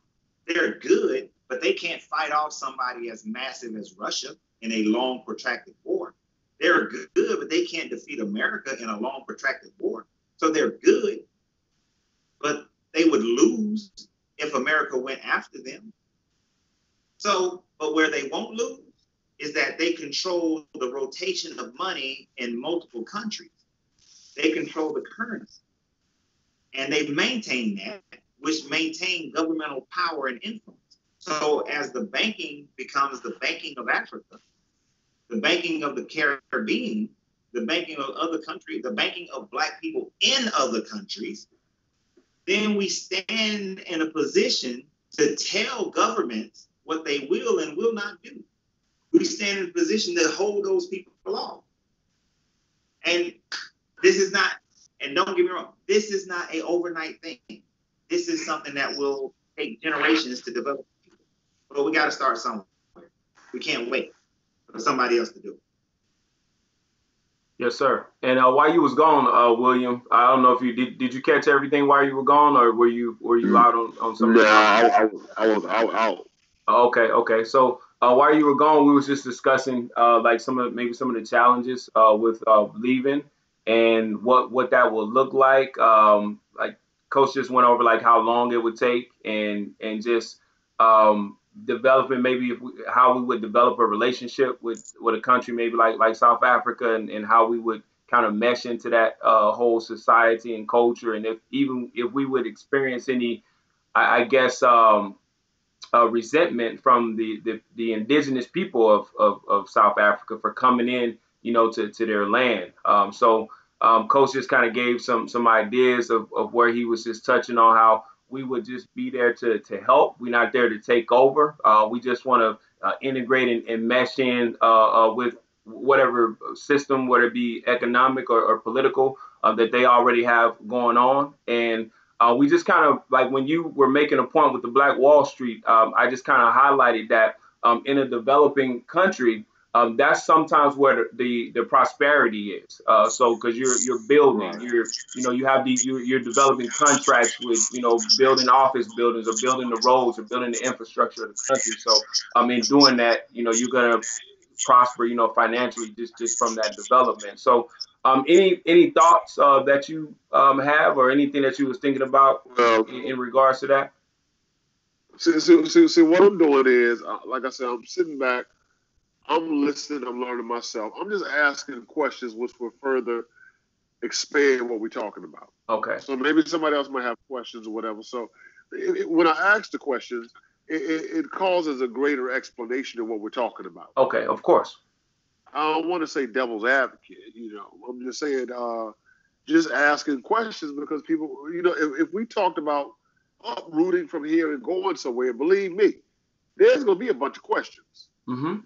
They're good, but they can't fight off somebody as massive as Russia in a long, protracted war. They're good, but they can't defeat America in a long, protracted war. So they're good, but they would lose if America went after them. So, but where they won't lose is that they control the rotation of money in multiple countries. They control the currency. And they maintain that, which maintain governmental power and influence. So as the banking becomes the banking of Africa, the banking of the Caribbean, the banking of other countries, the banking of Black people in other countries, then we stand in a position to tell governments what they will and will not do. We stand in a position to hold those people off. And this is not, and don't get me wrong, this is not an overnight thing. This is something that will take generations to develop. But we got to start somewhere. We can't wait for somebody else to do it. Yes, sir. And while you was gone, William, I don't know if you did you catch everything while you were gone, or were you out on some? No, I was out. Okay. So while you were gone, we was just discussing like some of the challenges with leaving and what that will look like. Like Coach just went over like how long it would take and just developing maybe how we would develop a relationship with a country maybe like South Africa and how we would kind of mesh into that whole society and culture, and if we would experience any I guess resentment from the indigenous people of South Africa for coming in, to their land. Coach just kind of gave some ideas of where he was just touching on how we would just be there to help. We're not there to take over. We just want to integrate and mesh in with whatever system, whether it be economic or political, that they already have going on. And we just kind of like when you were making a point with the Black Wall Street, I just kind of highlighted that in a developing country, that's sometimes where the prosperity is. So because you're building, Right. you have you're developing contracts with building office buildings or building the roads or building the infrastructure of the country. So in doing that, you're gonna prosper, financially just from that development. So any thoughts that you have or anything that you was thinking about Well, in regards to that? see, what I'm doing is, like I said, I'm sitting back, I'm listening, I'm learning myself. I'm just asking questions which will further expand what we're talking about. Okay. So maybe somebody else might have questions or whatever. So when I ask the questions, it causes a greater explanation of what we're talking about. Okay, of course. I don't want to say devil's advocate, I'm just saying, just asking questions because people, if we talked about uprooting from here and going somewhere, believe me, there's going to be a bunch of questions. Mm-hmm.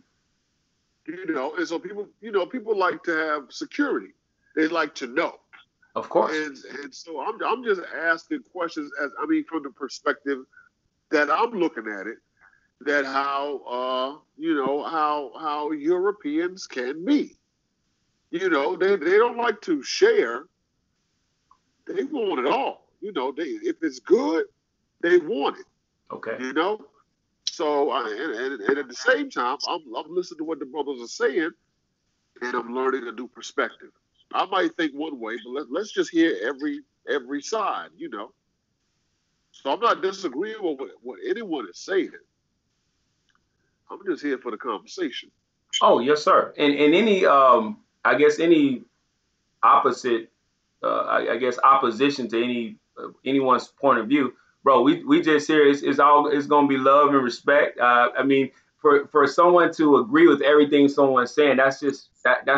And so people like to have security. They like to know. Of course. And so I'm just asking questions from the perspective that I'm looking at it, that how Europeans can be. They don't like to share. They want it all. If it's good, they want it. Okay. So and at the same time, I'm listening to what the brothers are saying, and I'm learning a new perspective. I might think one way, but let's just hear every side. So I'm not disagreeing with what anyone is saying. I'm just here for the conversation. Oh, yes, sir. And any I guess any opposite I guess opposition to anyone's point of view, bro, we just here it's gonna be love and respect. For someone to agree with everything someone's saying, that's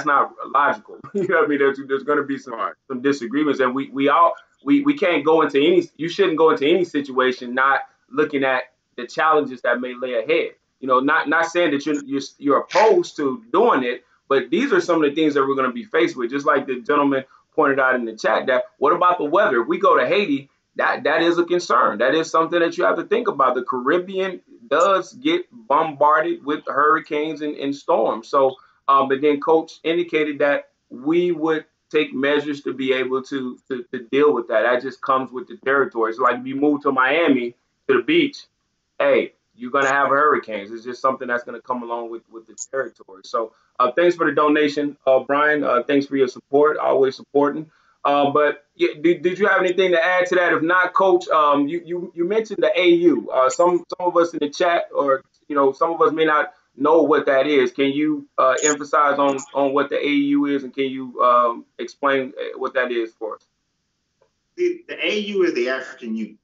not logical. You know what I mean? There's gonna be some disagreements, and we can't go into you shouldn't go into any situation not looking at the challenges that may lay ahead. Not saying that you're opposed to doing it, but these are some of the things that we're going to be faced with. Just like the gentleman pointed out in the chat, that what about the weather? If we go to Haiti, that is a concern. That is something that you have to think about. The Caribbean does get bombarded with hurricanes and storms. So, but then Coach indicated that we would take measures to be able to deal with that. That just comes with the territory. So like if you move to Miami to the beach, hey, you're going to have hurricanes. It's just something that's going to come along with the territory. So thanks for the donation, Brian. Thanks for your support, always supporting. But yeah, did you have anything to add to that? If not, Coach, you mentioned the AU. Some of us in the chat, or some of us may not know what that is. Can you emphasize on what the AU is, and can you explain what that is for us? The AU is the African Union.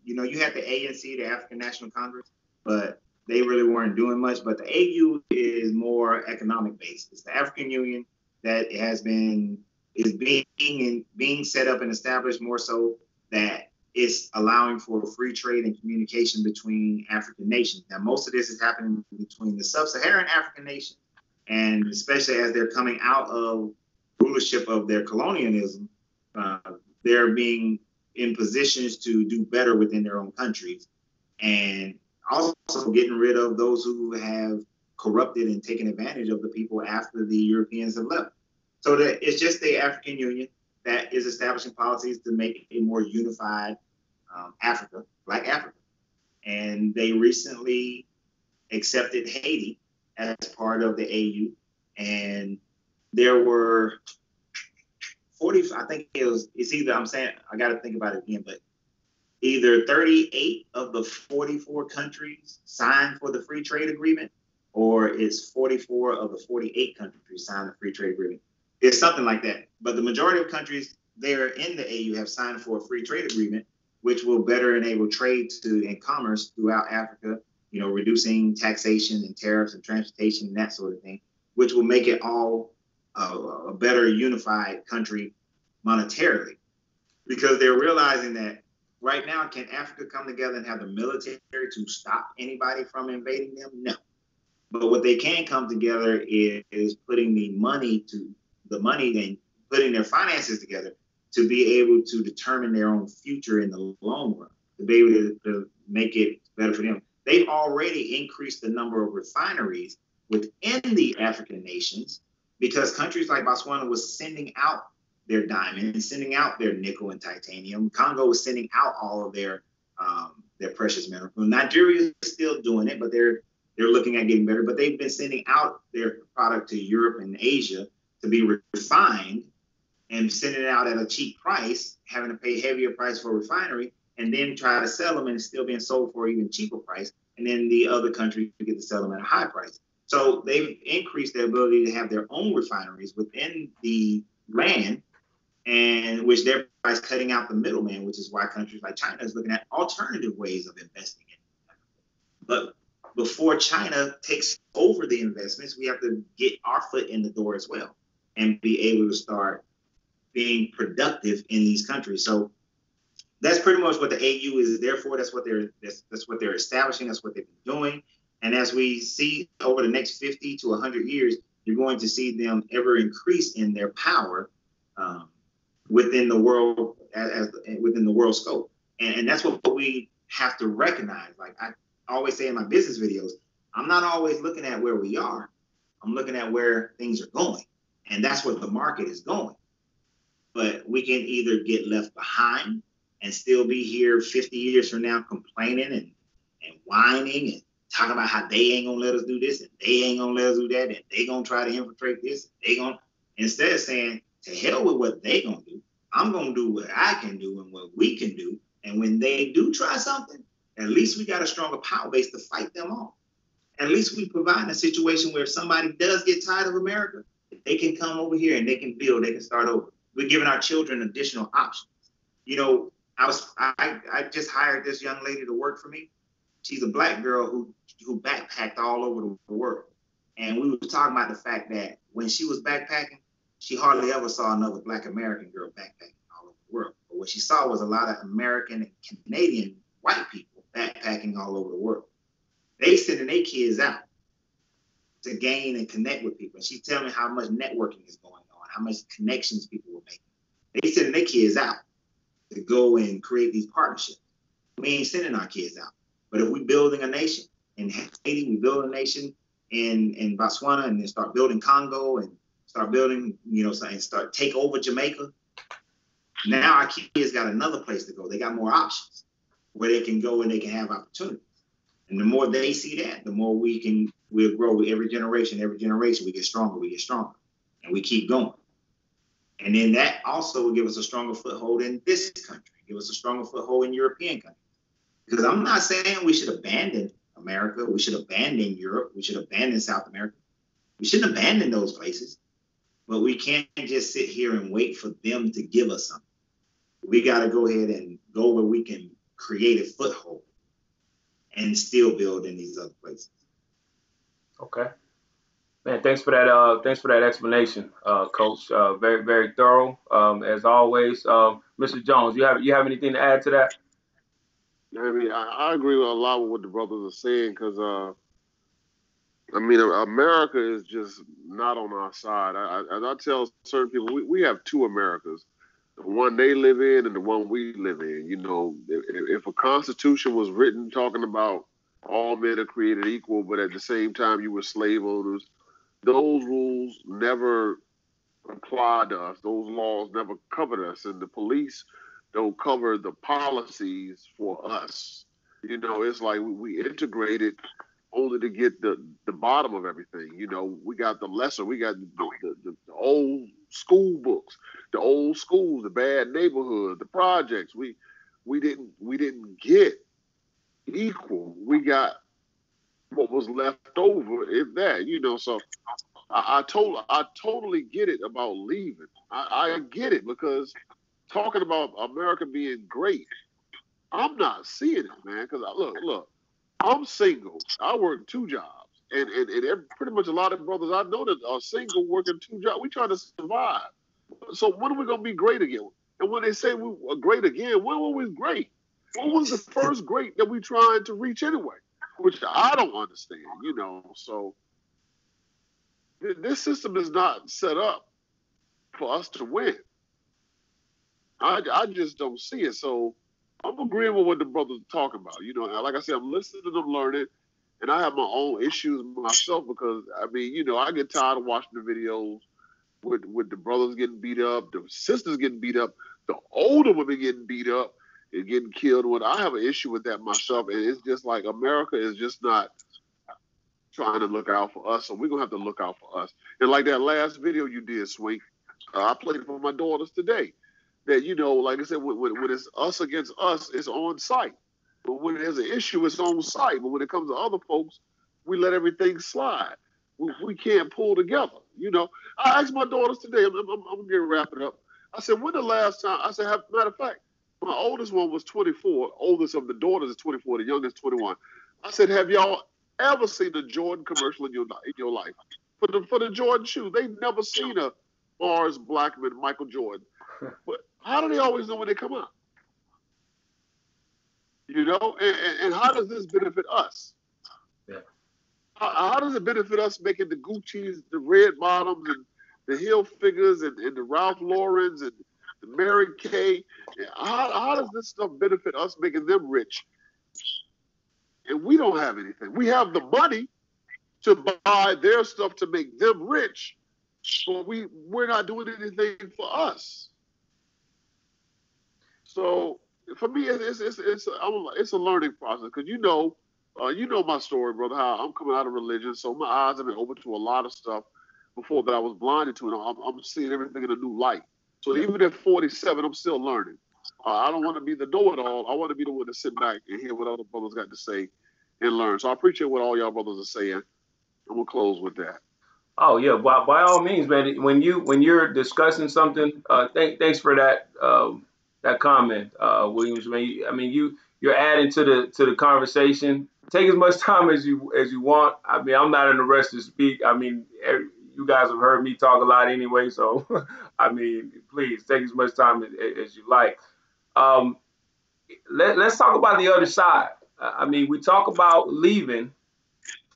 You had the ANC, the African National Congress, but they really weren't doing much. But the AU is more economic based. It's the African Union that is being set up and established more so that it's allowing for free trade and communication between African nations. Now, most of this is happening between the sub-Saharan African nations, and especially as they're coming out of rulership of their colonialism, they're being in positions to do better within their own countries, and also getting rid of those who have corrupted and taken advantage of the people after the Europeans have left. So that it's just the African Union that is establishing policies to make a more unified Africa, Black Africa. And they recently accepted Haiti as part of the AU. And there were 40, I think it's either, I'm saying, I got to think about it again, but either 38 of the 44 countries signed for the free trade agreement, or it's 44 of the 48 countries signed the free trade agreement. It's something like that. But the majority of countries there in the AU have signed for a free trade agreement, which will better enable trade and commerce throughout Africa, reducing taxation and tariffs and transportation and that sort of thing, which will make it all a better unified country monetarily. Because they're realizing that right now, can Africa come together and have the military to stop anybody from invading them? No. But what they can come together is putting the money and putting their finances together to be able to determine their own future in the long run, to be able to make it better for them. They've already increased the number of refineries within the African nations because countries like Botswana was sending out their diamonds, sending out their nickel and titanium. Congo was sending out all of their precious minerals. Nigeria is still doing it, but they're looking at getting better. But they've been sending out their product to Europe and Asia to be refined and sending it out at a cheap price, having to pay heavier price for refinery, and then try to sell them and it's still being sold for an even cheaper price. And then the other country get to sell them at a high price. So they've increased their ability to have their own refineries within the land, and which thereby is cutting out the middleman, which is why countries like China is looking at alternative ways of investing in it. But before China takes over the investments, we have to get our foot in the door as well and be able to start being productive in these countries. So that's pretty much what the AU is there for. That's what they're establishing. That's what they've been doing. And as we see over the next 50 to 100 years, you're going to see them ever increase in their power within the world, within the world scope. And that's what we have to recognize. Like I always say in my business videos, I'm not always looking at where we are. I'm looking at where things are going. And that's where the market is going. But we can either get left behind and still be here 50 years from now complaining and whining and talking about how they ain't gonna let us do this and they ain't gonna let us do that and they gonna try to infiltrate this. Instead of saying, to hell with what they gonna do, I'm gonna do what I can do and what we can do. And when they do try something, at least we got a stronger power base to fight them off. At least we provide a situation where if somebody does get tired of America, they can come over here and they can build, they can start over. We're giving our children additional options. I just hired this young lady to work for me. She's a Black girl who backpacked all over the world. And we were talking about the fact that when she was backpacking, she hardly ever saw another Black American girl backpacking all over the world. But what she saw was a lot of American and Canadian white people backpacking all over the world. They sending their kids out to gain and connect with people. And she's telling me how much networking is going on, how much connections people were making. They sending their kids out to go and create these partnerships. We ain't sending our kids out. But if we're building a nation in Haiti, we build a nation in Botswana, and then start building Congo and start building, and start take over Jamaica. Now our kids got another place to go. They got more options where they can go and they can have opportunities. And the more they see that, the more we'll grow with every generation. Every generation we get stronger, and we keep going. And then that also will give us a stronger foothold in this country, give us a stronger foothold in European countries. Because I'm not saying we should abandon America, we should abandon Europe, we should abandon South America. We shouldn't abandon those places, but we can't just sit here and wait for them to give us something. We got to go ahead and go where we can create a foothold and still build in these other places. Okay. Man, thanks for that. Thanks for that explanation, Coach. Very, very thorough, as always. Mr. Jones, you have anything to add to that? I mean, I agree with a lot with what the brothers are saying because, I mean, America is just not on our side. As I tell certain people, we have two Americas, the one they live in and the one we live in. You know, if a constitution was written talking about all men are created equal, but at the same time you were slave owners, those rules never applied to us. Those laws never covered us, and the police don't cover the policies for us. You know, it's like we integrated only to get the bottom of everything. You know, we got the lesser, we got the old school books, the old schools, the bad neighborhoods, the projects. We didn't get equal. We got what was left over, if that. You know, so I totally get it about leaving. I get it because talking about America being great, I'm not seeing it, man. Because look, I'm single. I work two jobs, and pretty much a lot of brothers I know that are single working two jobs. We trying to survive. So when are we gonna be great again? And when they say we are great again, when were we great? What was the first great that we trying to reach anyway? Which I don't understand, you know. So this system is not set up for us to win. I just don't see it. So I'm agreeing with what the brothers are talking about. You know, like I said, I'm listening to them learning, and I have my own issues myself because I mean, you know, I get tired of watching the videos with the brothers getting beat up, the sisters getting beat up, the older women getting beat up and getting killed. When I have an issue with that myself, and it's just like America is just not trying to look out for us, so we're gonna have to look out for us. And like that last video you did, Sweet, I played it for my daughters today. That you know, like I said, when it's us against us, it's on site. But when there's an issue, it's on site. But when it comes to other folks, we let everything slide. We can't pull together. You know, I asked my daughters today. I'm gonna wrap it up. I said, when the last time? I said, matter of fact, my oldest one was 24. Oldest of the daughters is 24. The youngest 21. I said, have y'all ever seen a Jordan commercial in your life? For the Jordan shoes, they've never seen a Mars Blackman, Michael Jordan. But how do they always know when they come out? You know, and how does this benefit us? Yeah. How does it benefit us making the Gucci's, the red bottoms, and the heel figures, and the Ralph Laurens, and the Mary Kay? How does this stuff benefit us making them rich? And we don't have anything. We have the money to buy their stuff to make them rich, but we're not doing anything for us. So for me, it's a learning process because you know my story, brother. How I'm coming out of religion, so my eyes have been open to a lot of stuff before that I was blinded to, and I'm seeing everything in a new light. So even at 47, I'm still learning. I don't want to be the know-it-all. I want to be the one to sit back and hear what other brothers got to say and learn. So I appreciate what all y'all brothers are saying, and we'll close with that. Oh yeah, by all means, man. When you're discussing something, thanks for that that comment, Williams. Man, I mean you're adding to the conversation. Take as much time as you want. I mean, I'm not in a rush to speak. I mean, you guys have heard me talk a lot anyway, so I mean, please take as much time as you like. Um, let's talk about the other side. I mean, we talk about leaving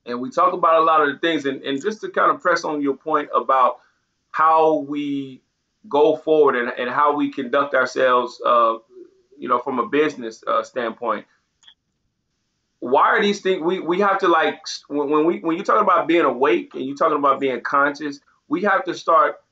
and we talk about a lot of the things and just to kind of press on your point about how we go forward and how we conduct ourselves from a business standpoint. Why are these things we have to like when you talk about being awake and you're talking about being conscious, we have to start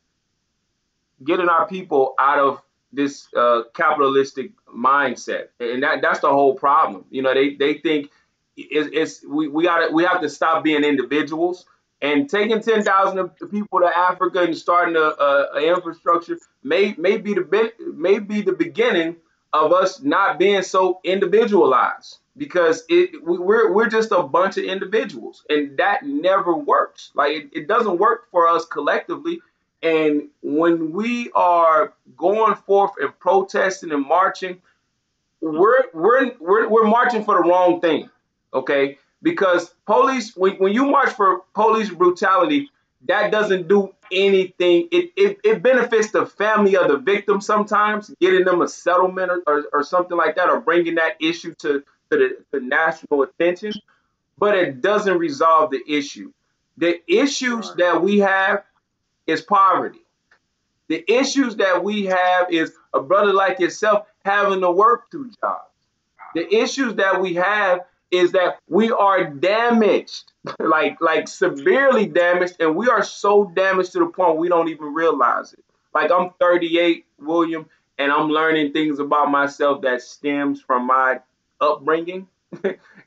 getting our people out of this capitalistic mindset, and that's the whole problem. You know, they think we have to stop being individuals and taking 10,000 people to Africa and starting a infrastructure may be the beginning of us not being so individualized because we're just a bunch of individuals and that never works. Like it doesn't work for us collectively. And when we are going forth and protesting and marching, we're marching for the wrong thing, okay? Because when you march for police brutality, that doesn't do anything. It benefits the family of the victim sometimes, getting them a settlement or something like that, or bringing that issue to national attention, but it doesn't resolve the issue. The issues that we have is poverty. The issues that we have is a brother like yourself having to work two jobs. The issues that we have is that we are damaged, like severely damaged, and we are so damaged to the point we don't even realize it. Like I'm 38, William, and I'm learning things about myself that stems from my upbringing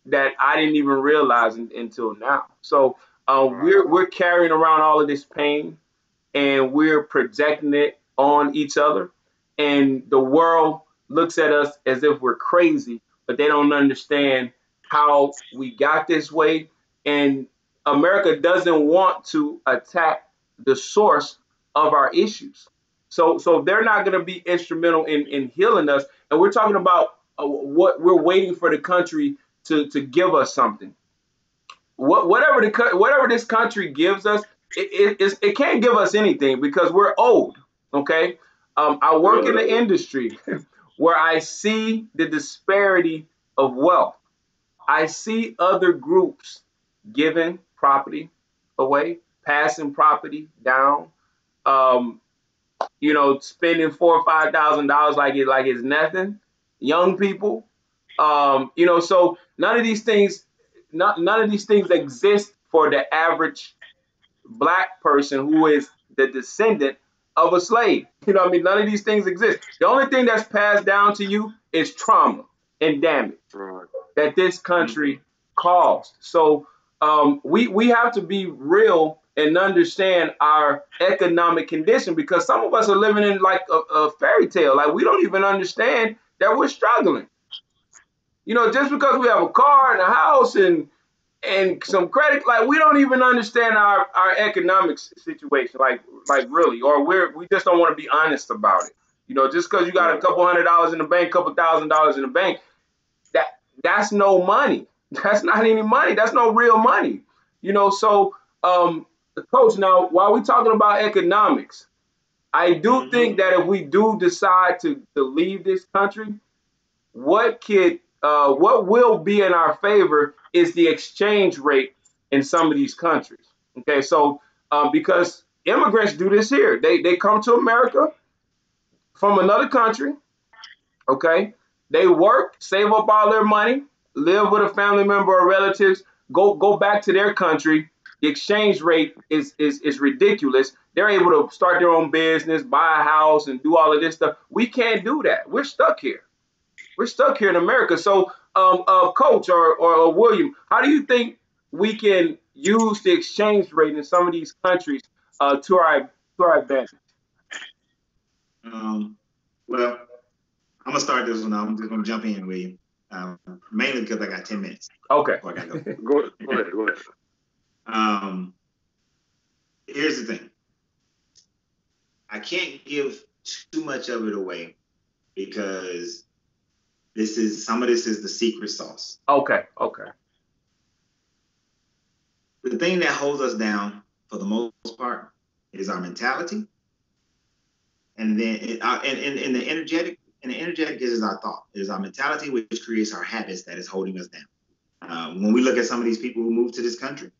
that I didn't even realize until now. So we're carrying around all of this pain, and we're projecting it on each other. And the world looks at us as if we're crazy, but they don't understand how we got this way. And America doesn't want to attack the source of our issues. So they're not going to be instrumental in healing us. And we're talking about what we're waiting for the country to give us something. Whatever this country gives us, it can't give us anything because we're old. Okay, I work in the industry where I see the disparity of wealth. I see other groups giving property away, passing property down, um, spending $4,000 or $5,000 like it's nothing. Young people, so none of these things exist for the average black person who is the descendant of a slave. You know what I mean? None of these things exist. The only thing that's passed down to you is trauma and damage that this country caused. So we have to be real and understand our economic condition, because some of us are living in like a fairy tale. Like we don't even understand that we're struggling. Just because we have a car and a house and some credit, like we don't even understand our economic situation, like really, or we just don't want to be honest about it. Just because you got a couple $100 in the bank, couple $1,000 in the bank, that's no money. That's not any money. That's no real money. So Coach, now while we're talking about economics, I do think that if we do decide to leave this country, what will be in our favor is the exchange rate in some of these countries. Okay, so because immigrants do this here, they come to America from another country. Okay, they work, save up all their money, live with a family member or relatives, go back to their country. The exchange rate is ridiculous. They're able to start their own business, buy a house, and do all of this stuff. We can't do that. We're stuck here. We're stuck here in America. So, Coach or William, how do you think we can use the exchange rate in some of these countries to our advantage? Well, I'm gonna start this one. I'm just gonna jump in, William, mainly because I got 10 minutes. Okay. Go ahead. Here's the thing. I can't give too much of it away because some of this is the secret sauce. Okay. The thing that holds us down for the most part is our mentality, and then in the energetic is our thought. It is our mentality which creates our habits that is holding us down. When we look at some of these people who moved to this country,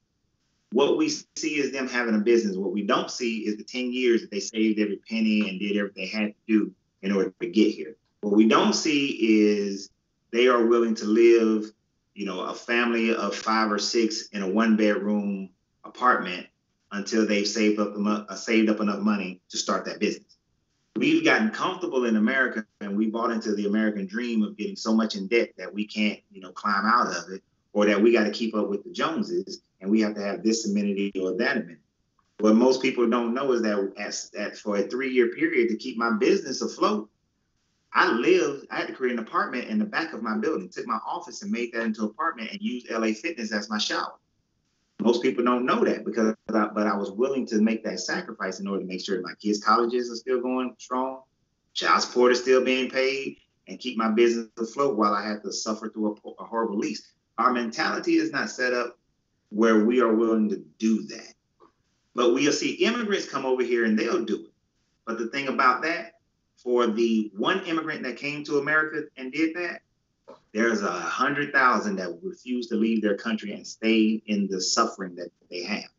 what we see is them having a business. What we don't see is the 10 years that they saved every penny and did everything they had to do in order to get here. What we don't see is they are willing to live, a family of 5 or 6 in a 1-bedroom apartment until they've saved up enough money to start that business. We've gotten comfortable in America, and we bought into the American dream of getting so much in debt that we can't, climb out of it, or that we got to keep up with the Joneses, and we have to have this amenity or that amenity. What most people don't know is that for a 3-year period to keep my business afloat, I had to create an apartment in the back of my building, took my office and made that into an apartment and used LA Fitness as my shower. Most people don't know that but I was willing to make that sacrifice in order to make sure my kids' colleges are still going strong, child support is still being paid, and keep my business afloat while I had to suffer through a horrible lease. Our mentality is not set up where we are willing to do that. But we'll see immigrants come over here and they'll do it. But the thing about that, for the one immigrant that came to America and did that, there's 100,000 that refuse to leave their country and stay in the suffering that they have.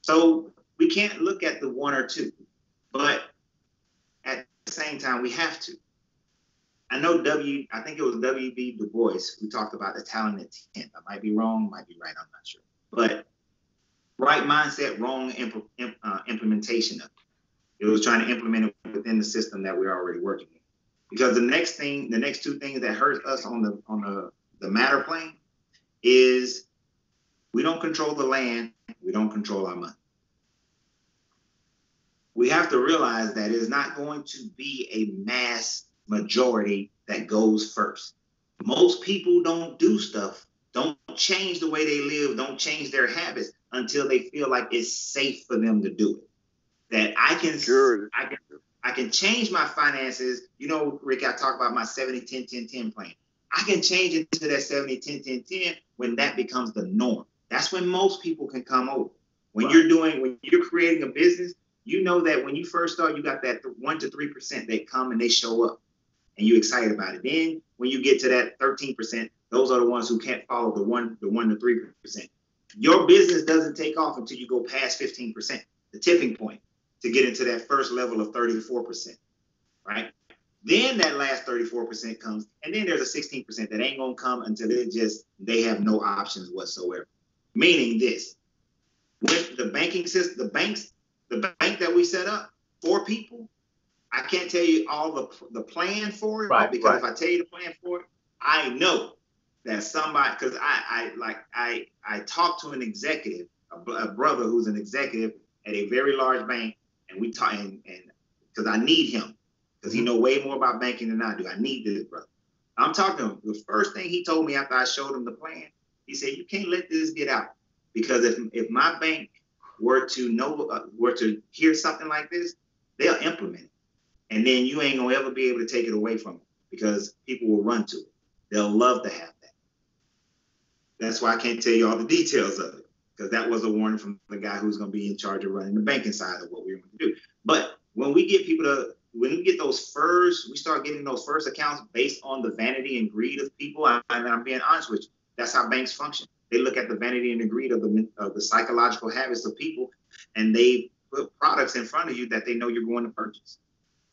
So we can't look at the one or two, but at the same time, we have to. I know I think it was W.B. Du Bois who talked about the talented 10. I might be wrong, might be right, I'm not sure. But right mindset, wrong implementation of it. It was trying to implement it within the system that we're already working in. Because the next two things that hurt us on the matter plane is we don't control the land, we don't control our money. We have to realize that it's not going to be a mass majority that goes first. Most people don't do stuff, don't change the way they live, don't change their habits until they feel like it's safe for them to do it. That I can change my finances. You know, Rick, I talk about my 70-10-10-10 plan. I can change it to that 70-10-10-10 when that becomes the norm. That's when most people can come over. When you're creating a business, you know that when you first start, you got that 1 to 3% that come and they show up and you're excited about it. Then when you get to that 13%, those are the ones who can't follow the 1 to 3%. Your business doesn't take off until you go past 15%, the tipping point, to get into that first level of 34%, right? Then that last 34% comes, and then there's a 16% that ain't gonna come until they have no options whatsoever. Meaning this, with the banking system, the bank that we set up for people, I can't tell you all the plan for it, because if I tell you the plan for it, I know that somebody, because I talked to an executive, a brother who's an executive at a very large bank, and we talk, and because I need him, because he know way more about banking than I do. I need this brother. I'm talking to him. The first thing he told me after I showed him the plan, he said, "You can't let this get out, because if my bank were to hear something like this, they'll implement it, and then you ain't gonna ever be able to take it away from them, because people will run to it. They'll love to have that." That's why I can't tell you all the details of it, because that was a warning from the guy who's going to be in charge of running the banking side of what we're going to do. But when we get we start getting those first accounts based on the vanity and greed of people. And I'm being honest with you, that's how banks function. They look at the vanity and the greed of the psychological habits of people, and they put products in front of you that they know you're going to purchase.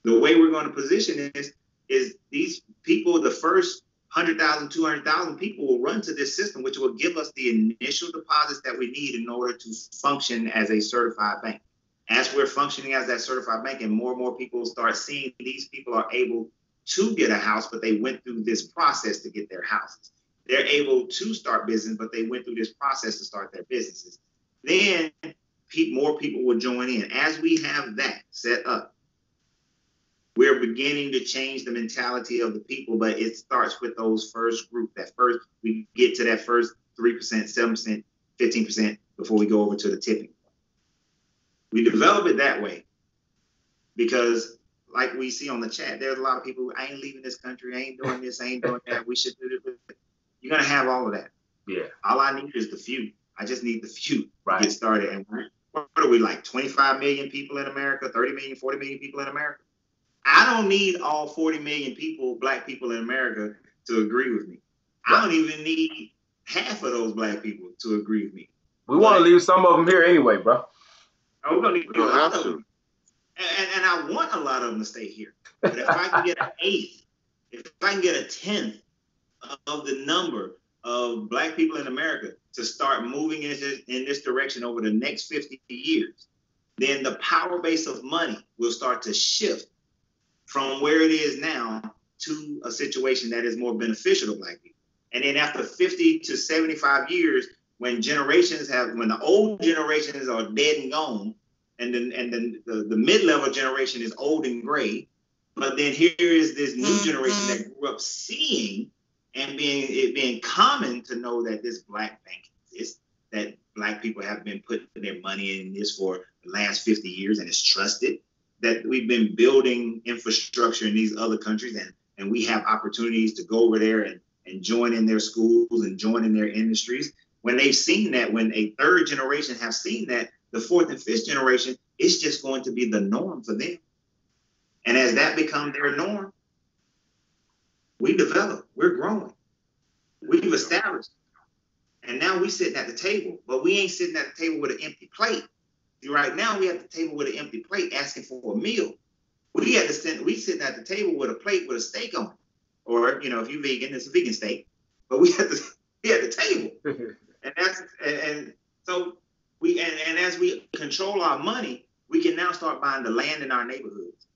The way we're going to position this is these people, the first 100,000, 200,000 people will run to this system, which will give us the initial deposits that we need in order to function as a certified bank. As we're functioning as that certified bank, and more people start seeing these people are able to get a house, but they went through this process to get their houses. They're able to start business, but they went through this process to start their businesses. Then more people will join in. As we have that set up, we're beginning to change the mentality of the people, but it starts with those first group. We get to that first 3%, 7%, 15% before we go over to the tipping point. We develop it that way because, like we see on the chat, there's a lot of people, I ain't leaving this country, I ain't doing this, I ain't doing that, we should do this. You're going to have all of that. Yeah. All I need is the few. I just need the few to get started. And what are we, like 25 million people in America, 30 million, 40 million people in America? I don't need all 40 million people, black people in America, to agree with me. I don't even need half of those black people to agree with me. We want to leave some of them here anyway, bro. We're going to leave a lot of them. And I want a lot of them to stay here. But if I can get an eighth, if I can get a 10th of the number of black people in America to start moving in this direction over the next 50 years, then the power base of money will start to shift from where it is now to a situation that is more beneficial to black people. And then after 50 to 75 years, when the old generations are dead and gone, and then the mid-level generation is old and gray, but then here is this new generation that grew up seeing and being common to know that this black bank exists, that black people have been putting their money in this for the last 50 years and it's trusted, that we've been building infrastructure in these other countries, and we have opportunities to go over there and join in their schools and join in their industries. When they've seen that, when a third generation have seen that, the fourth and fifth generation, it's just going to be the norm for them. And as that becomes their norm, we develop, we're growing. We've established, and now we sitting at the table, but we ain't sitting at the table with an empty plate. Right now, we at the table with an empty plate asking for a meal. We sitting at the table with a plate with a steak on it, or if you're vegan, it's a vegan steak. But we at the table, and so and as we control our money, we can now start buying the land in our neighborhoods.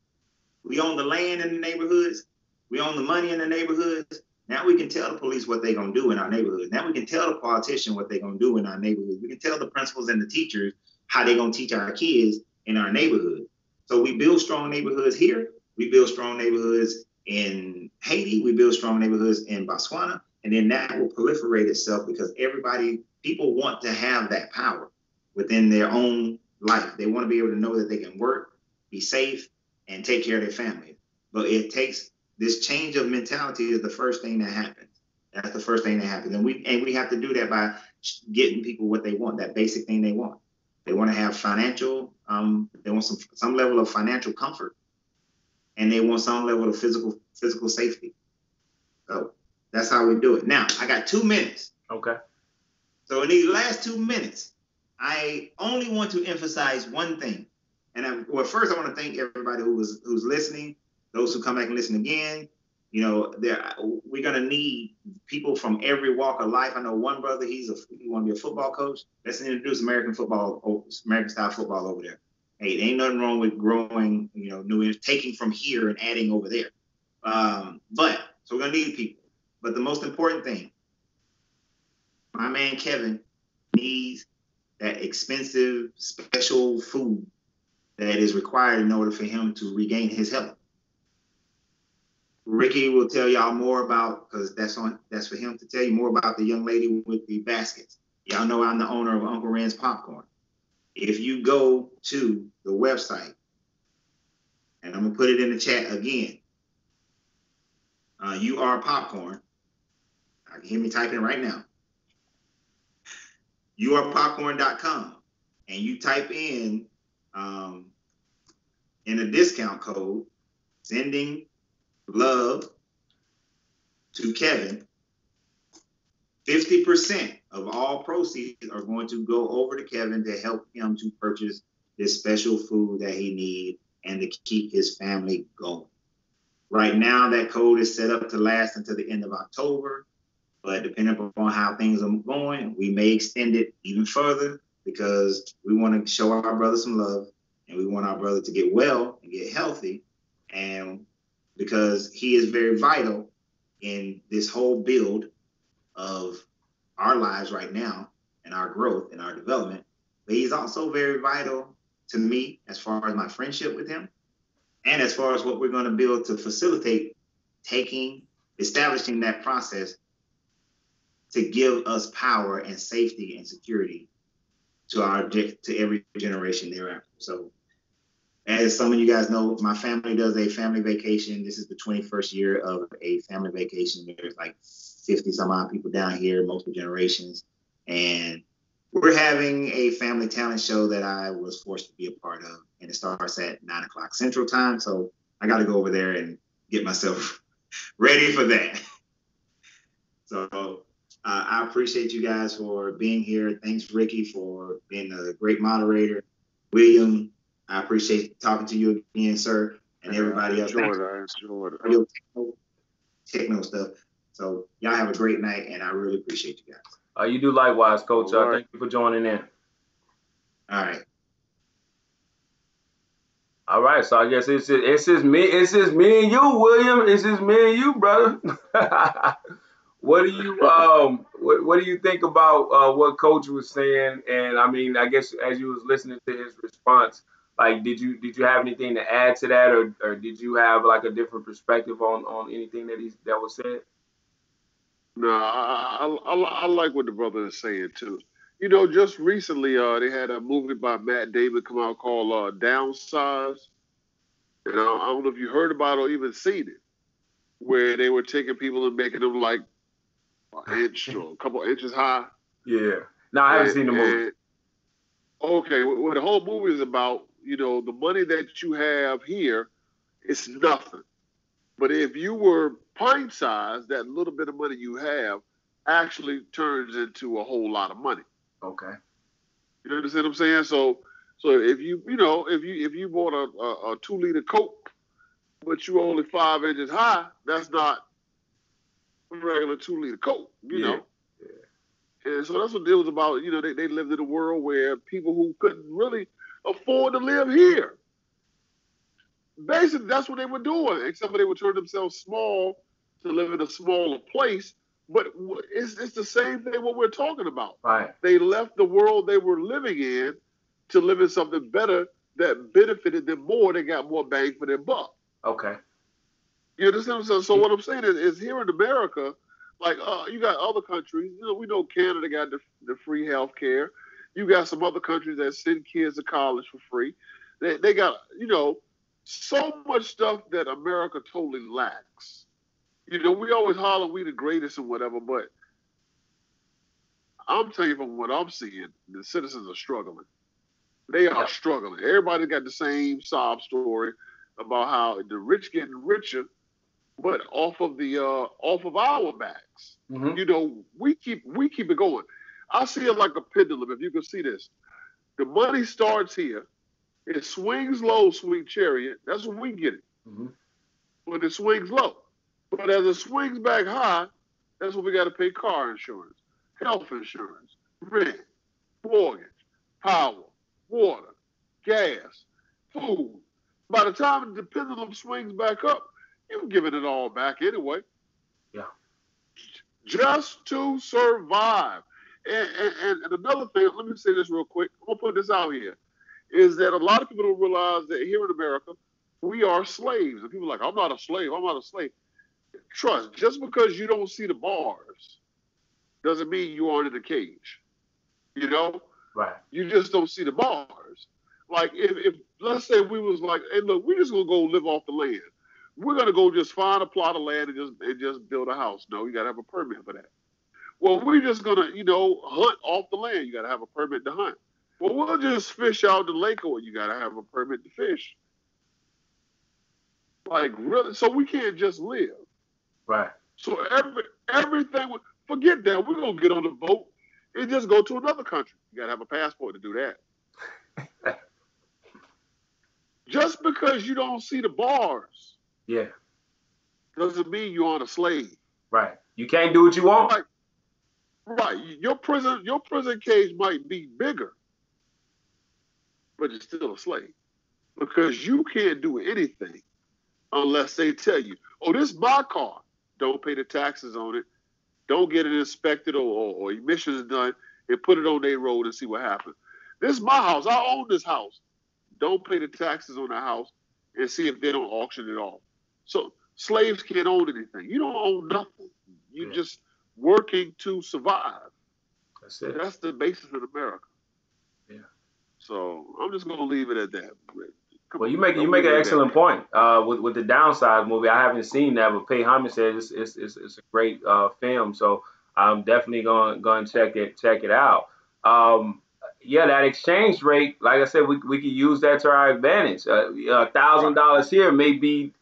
We own the land in the neighborhoods. We own the money in the neighborhoods. Now we can tell the police what they're going to do in our neighborhoods. Now we can tell the politician what they're going to do in our neighborhoods. We can tell the principals and the teachers how they're going to teach our kids in our neighborhood. So we build strong neighborhoods here. We build strong neighborhoods in Haiti. We build strong neighborhoods in Botswana. And then that will proliferate itself because people want to have that power within their own life. They want to be able to know that they can work, be safe, and take care of their family. But it takes this change of mentality is the first thing that happens. That's the first thing that happens. And we have to do that by getting people what they want, that basic thing they want. They want to have financial, they want some level of financial comfort, and they want some level of physical safety. So that's how we do it. Now, I got 2 minutes. Okay. So in these last 2 minutes, I only want to emphasize one thing. And first I want to thank everybody who's listening, those who come back and listen again. We're going to need people from every walk of life. I know one brother, he want to be a football coach. Let's introduce American style football over there. Hey, there ain't nothing wrong with growing, taking from here and adding over there. So we're going to need people. But the most important thing, my man Kevin needs that expensive, special food that is required in order for him to regain his health. Ricky will tell y'all more about, because that's for him to tell you more about the young lady with the baskets. Y'all know I'm the owner of Uncle Ren's Popcorn. If you go to the website, and I'm gonna put it in the chat again, you are popcorn. I can hear me typing right now. YouArePopcorn.com, and you type in a discount code, sending love to Kevin, 50% of all proceeds are going to go over to Kevin to help him to purchase this special food that he needs and to keep his family going. Right now, that code is set up to last until the end of October, but depending upon how things are going, we may extend it even further because we want to show our brother some love and we want our brother to get well and get healthy, and because he is very vital in this whole build of our lives right now and our growth and our development. But he's also very vital to me as far as my friendship with him and as far as what we're going to build to facilitate establishing that process to give us power and safety and security to every generation thereafter. So as some of you guys know, my family does a family vacation. This is the 21st year of a family vacation. There's like 50 some odd people down here, multiple generations. And we're having a family talent show that I was forced to be a part of. And it starts at 9 o'clock Central Time. So I got to go over there and get myself ready for that. So I appreciate you guys for being here. Thanks, Ricky, for being a great moderator. William, I appreciate talking to you again, sir, and everybody else. I enjoyed it. Techno stuff. So y'all have a great night, and I really appreciate you guys. You do likewise, Coach. Right. Thank you for joining in. All right. All right, so I guess it's just me and you, William. It's just me and you, brother. What do you think about what Coach was saying? And I mean, I guess as you was listening to his response, like, did you have anything to add to that, or did you have like a different perspective on anything that was said? No, I like what the brother is saying too. Just recently, they had a movie by Matt Damon come out called Downsize. And I don't know if you heard about it or even seen it, where they were taking people and making them like an inch or a couple inches high. Yeah. No, I haven't seen the movie. Okay, what the whole movie is about, the money that you have here is nothing. But if you were pint-sized, that little bit of money you have, actually turns into a whole lot of money. Okay. You understand what I'm saying? So if you bought a 2-liter Coke, but you only 5 inches high, that's not a regular 2-liter Coke, you know. And so that's what it was about. You know, they lived in a world where people who couldn't really afford to live here, basically that's what they were doing, except for they would turn themselves small to live in a smaller place. But it's the same thing what we're talking about. Right. They left the world they were living in to live in something better that benefited them more. They got more bang for their buck. Okay. You understand? So what I'm saying is here in America, like you got other countries. You know, we know Canada got the free health care. You got some other countries that send kids to college for free. They got, you know, so much stuff that America totally lacks. You know, we always holler we the greatest and whatever, but I'm telling you from what I'm seeing, the citizens are struggling. They are struggling. Everybody got the same sob story about how the rich getting richer, but off of our backs. Mm-hmm. You know, we keep it going. I see it like a pendulum. If you can see this, the money starts here. It swings low, swing chariot. That's when we get it. Mm-hmm. When it swings low. But as it swings back high, that's when we got to pay car insurance, health insurance, rent, mortgage, power, water, gas, food. By the time the pendulum swings back up, you're giving it all back anyway. Yeah. Just to survive. And another thing, let me say this real quick. I'm going to put this out here, is that a lot of people don't realize that here in America, we are slaves. And people are like, I'm not a slave. I'm not a slave. Trust, just because you don't see the bars doesn't mean you aren't in the cage. You know? Right. You just don't see the bars. Like if let's say we was like, hey, look, we're just gonna go live off the land. We're gonna go just find a plot of land and just build a house. No, you gotta have a permit for that. Well, we're just gonna, you know, hunt off the land. You gotta have a permit to hunt. Well, we'll just fish out the lake, or you gotta have a permit to fish. Like really, so we can't just live. Right. So everything, forget that. We're gonna get on the boat and just go to another country. You gotta have a passport to do that. Just because you don't see the bars, doesn't mean you aren't a slave. Right. You can't do what you want. Right. Your prison cage might be bigger, but you're still a slave because you can't do anything unless they tell you, "Oh, this is my car. Don't pay the taxes on it. Don't get it inspected or emissions done, and put it on their road and see what happens. This is my house. I own this house. Don't pay the taxes on the house and see if they don't auction it off." So slaves can't own anything. You don't own nothing. You're just working to survive. That's it. That's the basis of America. Yeah. So I'm just gonna leave it at that. Well, you make an excellent point. With the Downside movie, I haven't seen that, but Pay Homage says it's a great film. So I'm definitely going to check it out. That exchange rate, like I said, we could use that to our advantage. $1,000 here may be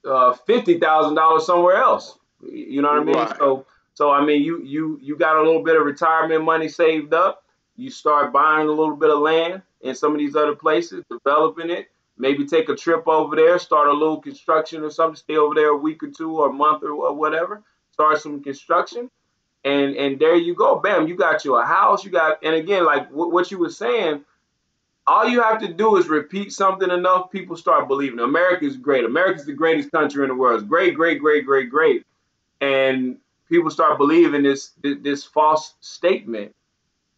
$50,000 somewhere else. You know what I mean? Right. So I mean, you got a little bit of retirement money saved up. You start buying a little bit of land in some of these other places, developing it. Maybe take a trip over there, start a little construction or something. Stay over there a week or two or a month or whatever. Start some construction, and there you go. Bam, you got you a house. And again, like what you were saying. All you have to do is repeat something enough, people start believing. America is great. America's the greatest country in the world. It's great, great, great, great, great. And people start believing this false statement.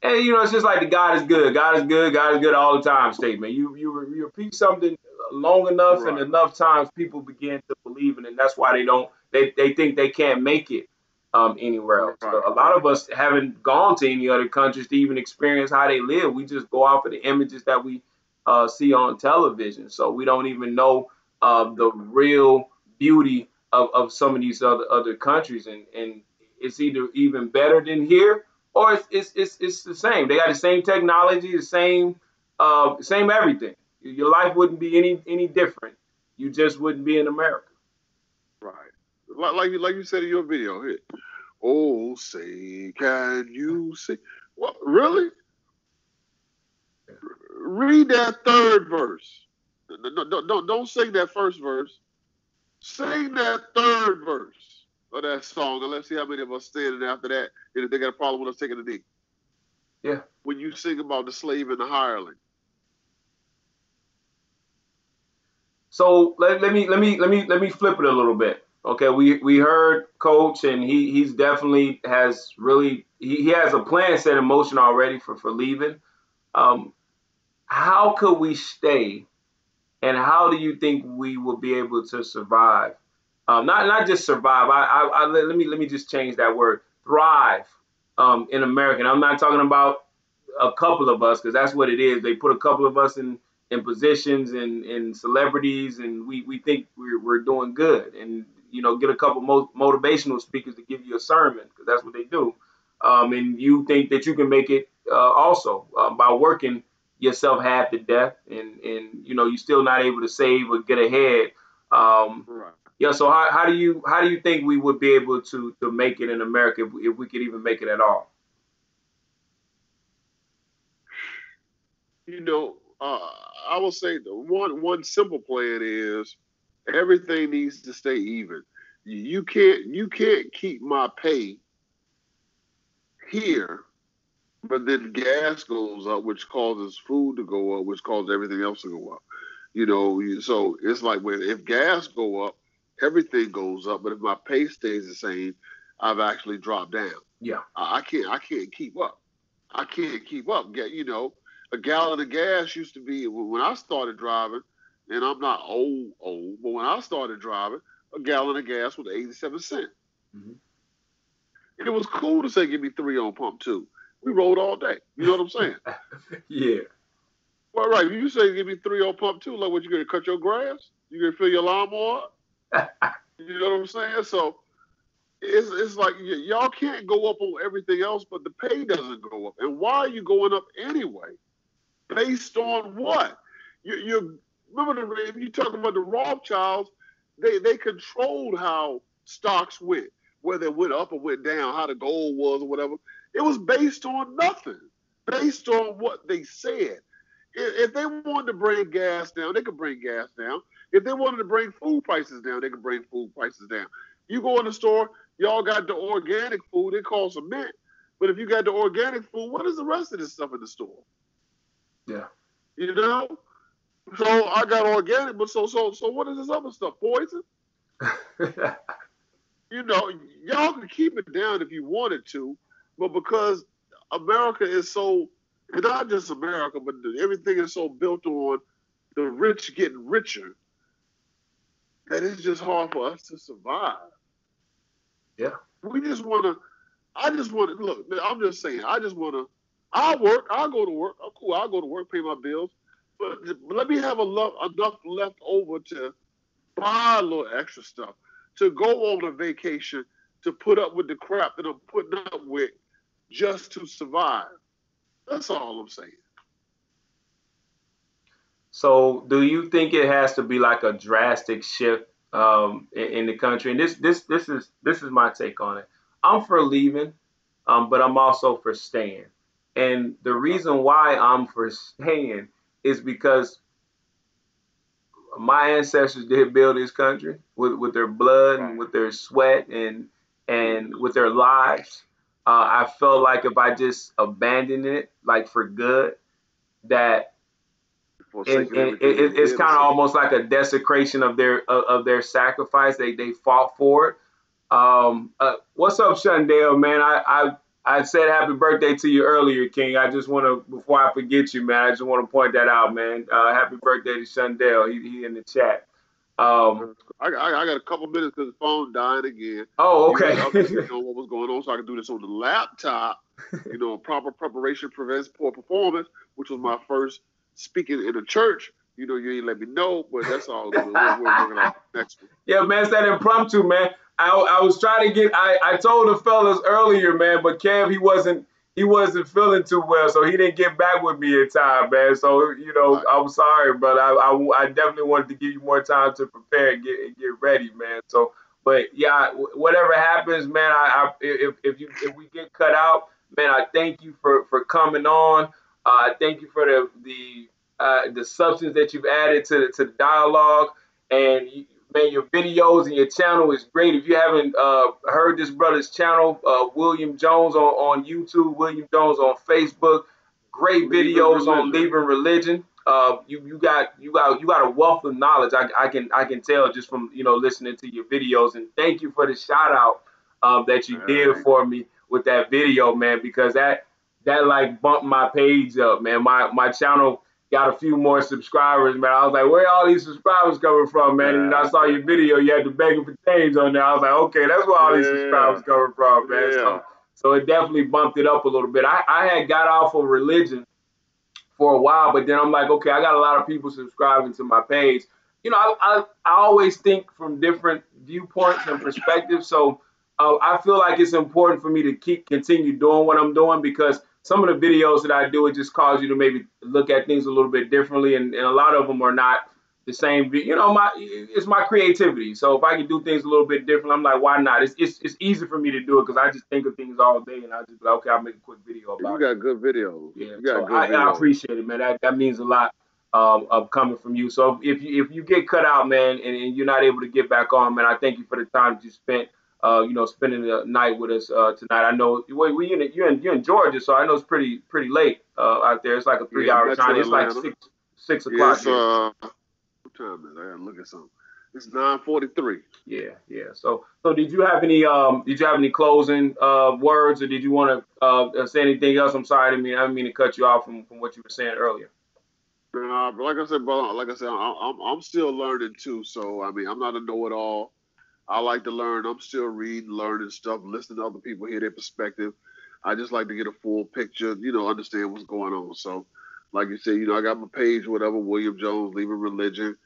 And it's just like the God is good, God is good, God is good all the time statement. You repeat something long enough and enough times, people begin to believe it, and that's why they think they can't make it anywhere else. So a lot of us haven't gone to any other countries to even experience how they live. We just go off of the images that we see on television. So we don't even know the real beauty of some of these other countries, and it's either even better than here or it's the same. They got the same technology, the same everything. Your life wouldn't be any different. You just wouldn't be in America. Right. Like you said in your video, Oh, say, can you see? What, really? Read that third verse. Don't sing that first verse. Sing that third verse of that song, and let's see how many of us standing after that. And if they got a problem with us taking a knee. Yeah. When you sing about the slave and the hireling. So let me flip it a little bit. Okay, we heard Coach, and he's definitely has really he has a plan set in motion already for leaving. How could we stay, and how do you think we will be able to survive? Not just survive. Let me just change that word. Thrive in America. And I'm not talking about a couple of us, because that's what it is. They put a couple of us in positions and in celebrities, and we think we're doing good, and get a couple motivational speakers to give you a sermon, because that's what they do. And you think that you can make it also by working yourself half to death, and you're still not able to save or get ahead. Right. Yeah. So how do you think we would be able to make it in America, if we could even make it at all? I will say the one simple plan is everything needs to stay even. You can't keep my pay here, but then gas goes up, which causes food to go up, which causes everything else to go up. So it's like if gas go up, everything goes up. But if my pay stays the same, I've actually dropped down. Yeah. I can't keep up. I can't keep up. A gallon of gas used to be when I started driving, and I'm not old, but when I started driving, a gallon of gas was 87 cents. Mm-hmm. It was cool to say, give me 3 on pump 2. We rode all day. You know what I'm saying? Yeah. Well, right. You say give me 3 on pump 2, like what, you going to cut your grass? You going to fill your lawnmower up? You know what I'm saying? So it's like y'all can't go up on everything else, but the pay doesn't go up. And why are you going up anyway? Based on what? You remember if you talk about the Rothschilds, they controlled how stocks went, whether it went up or went down, how the gold was or whatever. It was based on nothing, based on what they said. If they wanted to bring gas down, they could bring gas down. If they wanted to bring food prices down, they could bring food prices down. You go in the store, y'all got the organic food, it costs a mint. But if you got the organic food, what is the rest of this stuff in the store? Yeah. So I got organic, but so what is this other stuff? Poison? Y'all can keep it down if you wanted to, but because America is so, and not just America, but everything is so built on the rich getting richer, that it's just hard for us to survive. Yeah. I just want to, look, I'm just saying, I'll work, I'll go to work, oh, cool, I'll go to work, pay my bills, but let me have enough left over to buy a little extra stuff, to go on a vacation, to put up with the crap that I'm putting up with just to survive. That's all I'm saying. So do you think it has to be like a drastic shift in the country? And this is my take on it. I'm for leaving, but I'm also for staying. And the reason why I'm for staying is because my ancestors did build this country with their blood and with their sweat and with their lives. I felt like if I just abandoned it, like for good, that it's kind of almost like a desecration of their sacrifice. They fought for it. What's up, Shundale, man? I said happy birthday to you earlier, King. I just want to, before I forget you, man, I just want to point that out, man. Happy birthday to Shundale. He in the chat. I got a couple minutes because the phone died again. Oh, okay. What was going on, so I can do this on the laptop. Proper preparation prevents poor performance, which was my first speaking in a church. You ain't let me know, but that's all good. We're working on next one. Yeah, man, it's that impromptu, man. I was trying to get. I told the fellas earlier, man, but Kev he wasn't feeling too well, so he didn't get back with me in time, man. So I'm sorry, but I definitely wanted to give you more time to prepare and get ready, man. So, But yeah, whatever happens, man, if we get cut out, man, I thank you for coming on. I thank you for the substance that you've added to the dialogue, and man, your videos and your channel is great. If you haven't heard this brother's channel, William Jones on YouTube, William Jones on Facebook, great videos on leaving religion. You got a wealth of knowledge. I can tell just from listening to your videos. And thank you for the shout out that you did for me with that video, man, because that like bumped my page up, man. My channel got a few more subscribers, man. I was like, where all these subscribers coming from, man? And I saw your video, you had to beg for change on there. I was like, okay, that's where all these subscribers coming from, man. So it definitely bumped it up a little bit. I had got off of religion for a while, but then I'm like, okay, I got a lot of people subscribing to my page. I always think from different viewpoints and perspectives. So I feel like it's important for me to continue doing what I'm doing, because some of the videos that I do, it just cause you to maybe look at things a little bit differently, and a lot of them are not the same. It's my creativity. So if I can do things a little bit different, I'm like, why not? It's easy for me to do it because I just think of things all day, and I just be like, okay, I'll make a quick video about it. You got good videos. Yeah, so I appreciate it, man. That means a lot of coming from you. So if you get cut out, man, and you're not able to get back on, man, I thank you for the time that you spent. Spending the night with us tonight. I know you're in Georgia, so I know it's pretty late out there. It's like a 3-hour time. It's like 6 o'clock. What time is it? I gotta look at something. It's 9:43. Yeah. So did you have any closing words, or did you want to say anything else? I'm sorry, I didn't mean to cut you off from what you were saying earlier. But like I said, brother, I'm still learning too. So I mean, I'm not a know-it-all. I like to learn. I'm still reading, learning stuff, listening to other people, hear their perspective. I just like to get a full picture, understand what's going on. So, like you said, I got my page, whatever, William Jones, Leaving Religion.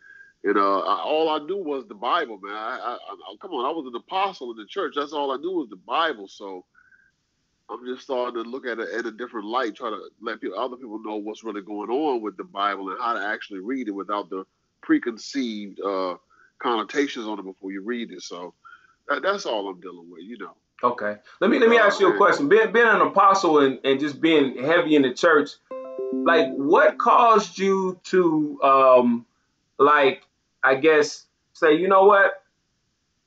And all I knew was the Bible, man. I come on, I was an apostle in the church. That's all I knew was the Bible. So I'm just starting to look at it in a different light, try to let other people know what's really going on with the Bible and how to actually read it without the preconceived connotations on it before you read it. So that's all I'm dealing with, Okay. Let me ask you a question. Being an apostle and just being heavy in the church, like what caused you to I guess say, you know what?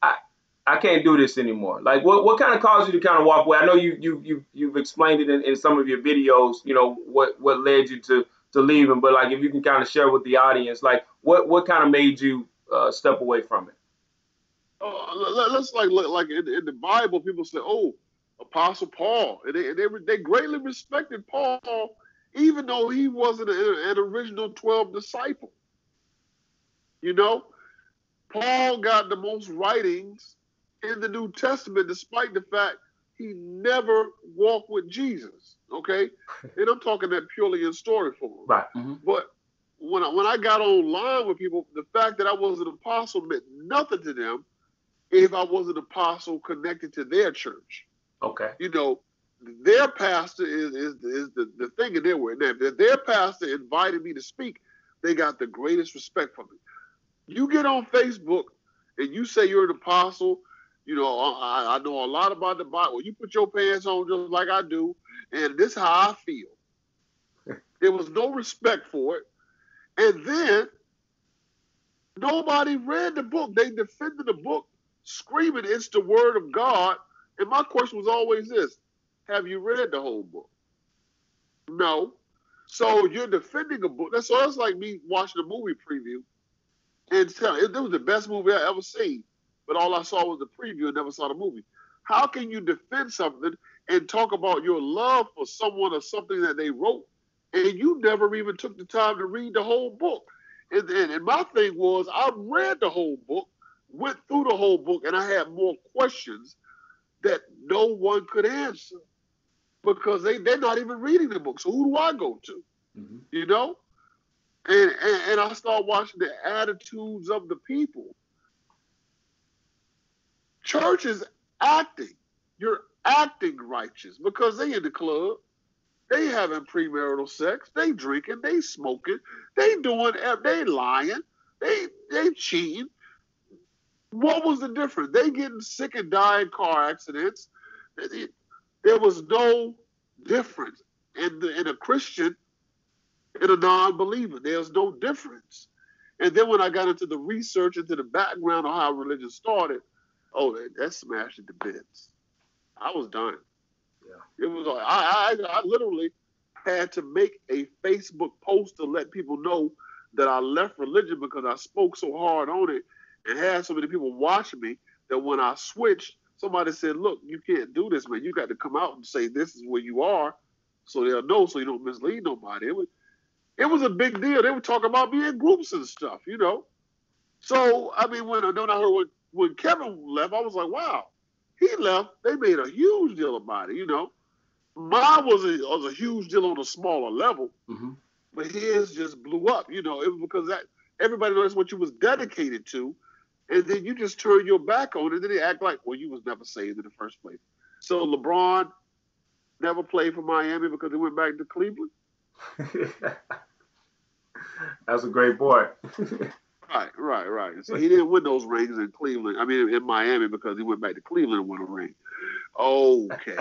I can't do this anymore. Like what kind of caused you to kind of walk away? I know you've explained it in some of your videos, what led you to leaving, but like if you can kind of share with the audience, like what kind of made you step away from it? Let's look like in the Bible, people say, "Oh, Apostle Paul," and they greatly respected Paul, even though he wasn't an original 12 disciple. Paul got the most writings in the New Testament, despite the fact he never walked with Jesus. Okay, and I'm talking that purely in story form. Right. Mm-hmm. But when I got online with people, the fact that I was an apostle meant nothing to them if I was an apostle connected to their church. Okay. Their pastor is the thing in their way. Now, if their pastor invited me to speak, they got the greatest respect for me. You get on Facebook and you say you're an apostle, I know a lot about the Bible. You put your pants on just like I do, and this is how I feel. There was no respect for it. And then nobody read the book. They defended the book, screaming it's the word of God. And my question was always this: have you read the whole book? No. So you're defending a book. That's like me watching a movie preview and telling it was the best movie I ever seen, but all I saw was the preview and never saw the movie. How can you defend something and talk about your love for someone or something that they wrote, and you never even took the time to read the whole book? And my thing was, I read the whole book, went through the whole book, and I had more questions that no one could answer because they're not even reading the book. So who do I go to? Mm-hmm. And I start watching the attitudes of the people. Church is acting. You're acting righteous because they in the club. They having premarital sex. They drinking. They smoking. They lying. They cheating. What was the difference? They getting sick and dying car accidents. There was no difference in a Christian and a non-believer. There's no difference. And then when I got into the research, into the background of how religion started, oh, that smashed it to bits. I was done. Yeah. It was like I literally had to make a Facebook post to let people know that I left religion because I spoke so hard on it and had so many people watching me that when I switched, somebody said, look, you can't do this, man. You got to come out and say this is where you are so they'll know so you don't mislead nobody. It was a big deal. They were talking about me in groups and stuff, you know. So, I mean, when I heard when Kevin left, I was like, wow, he left. They made a huge deal about it, you know. Mine was a huge deal on a smaller level, but his just blew up, you know. It was because that everybody knows what you was dedicated to, and then you just turn your back on it, and then they act like, well, you was never saved in the first place. So LeBron never played for Miami because he went back to Cleveland. That's a great point. Right. So he didn't win those rings in Cleveland. I mean, in Miami because he went back to Cleveland and won a ring. Okay.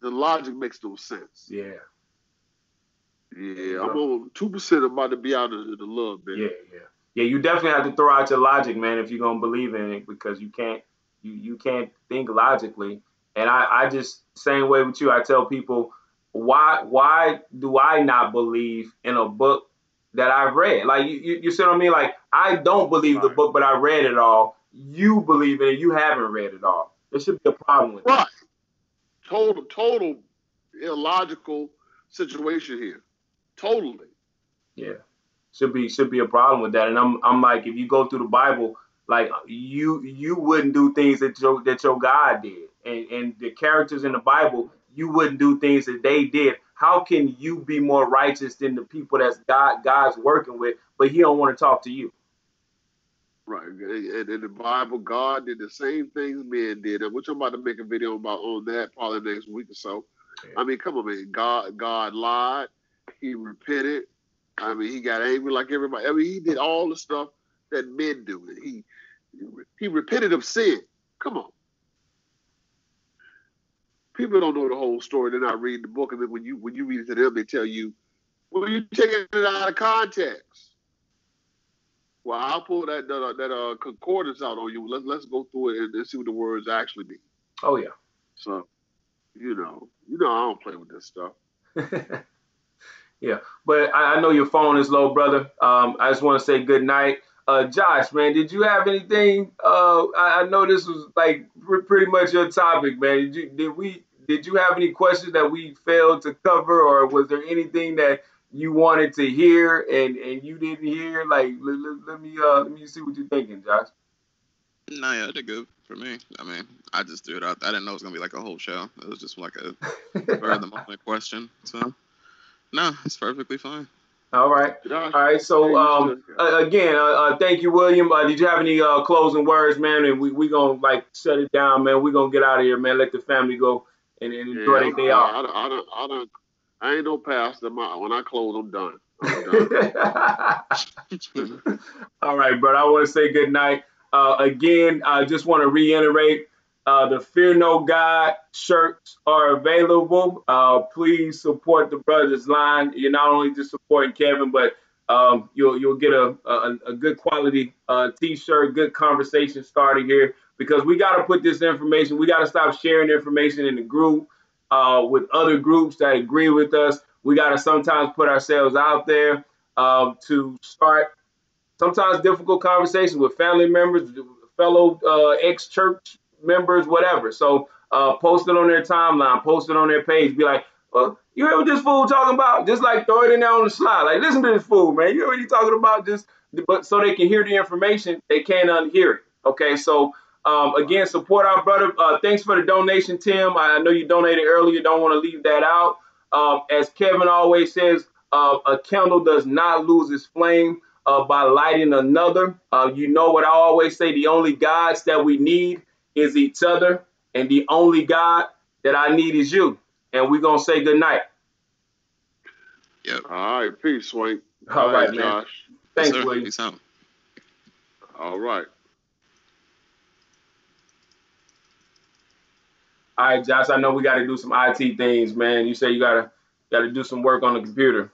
The logic makes no sense. Yeah. I'm on 2% about to be out in a little bit. Yeah, you definitely have to throw out your logic, man, if you're gonna believe in it, because you can't think logically. And I just same way with you, I tell people, why do I not believe in a book that I've read? Like you see what I mean? Like I don't believe the book, but I read it all. You believe in it, you haven't read it all. There should be a problem with that. Total illogical situation here. Totally. Yeah. Should be a problem with that. And I'm like, if you go through the Bible, like you wouldn't do things that your God did. And the characters in the Bible, you wouldn't do things that they did. How can you be more righteous than the people that's God's working with, but he don't want to talk to you? Right. And in the Bible, God did the same things men did, which I'm about to make a video about on that probably next week or so. Yeah. I mean, come on, man. God lied. He repented. I mean, he got angry like everybody. I mean, he did all the stuff that men do. He repented of sin. Come on. People don't know the whole story. They're not reading the book. And then when you read it to them, they tell you, well, you're taking it out of context. Well, I'll pull that concordance out on you. Let's go through it and see what the words actually mean. Oh, yeah. So, you know, I don't play with this stuff. Yeah, but I know your phone is low, brother. I just want to say good night. Josh, man, did you have anything? I know this was like pretty much your topic, man. Did you have any questions that we failed to cover, or was there anything that you wanted to hear and you didn't hear? Like, let me see what you're thinking, Josh. No, yeah, they're good for me. I mean, I just threw it out. I didn't know it was gonna be like a whole show. It was just like a spur of the moment question. So. No, it's perfectly fine. All right. So again, thank you, William. Did you have any closing words, man? And we gonna like shut it down, man. We gonna get out of here, man. Let the family go and enjoy their day off. I ain't no pastor. When I close, I'm done. All right, brother. I want to say good night. Again, I just want to reiterate. The Fear No God shirts are available. Please support the Brothers Line. You're not only just supporting Kevin, but you'll get a good quality T-shirt, good conversation started here, because we got to put this information. We got to stop sharing information in the group with other groups that agree with us. We got to sometimes put ourselves out there to start sometimes difficult conversations with family members, fellow ex-church members, whatever. So post it on their timeline, post it on their page. Be like, well, you hear what this fool talking about? Just like throw it in there on the slide. Like, listen to this fool, man. You hear what he talking about? But so they can hear the information, they can't unhear it. Okay, so again, support our brother. Thanks for the donation, Tim. I know you donated earlier. Don't want to leave that out. As Kevin always says, a candle does not lose its flame by lighting another. You know what I always say, the only gods that we need is each other, and the only God that I need is you. And we're going to say good night. Yep. All right. Peace, Swank. All right, man. Josh. Thanks, yes, William. Peace out. All right. All right, Josh. I know we got to do some IT things, man. You say you gotta do some work on the computer.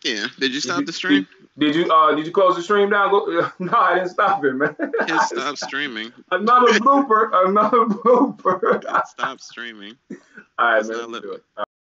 Yeah. Did you stop the stream? Did you close the stream down? No, I didn't stop it, man. Can't stop streaming. Another blooper. Can't stop streaming. All right, It's man. not Let's do it.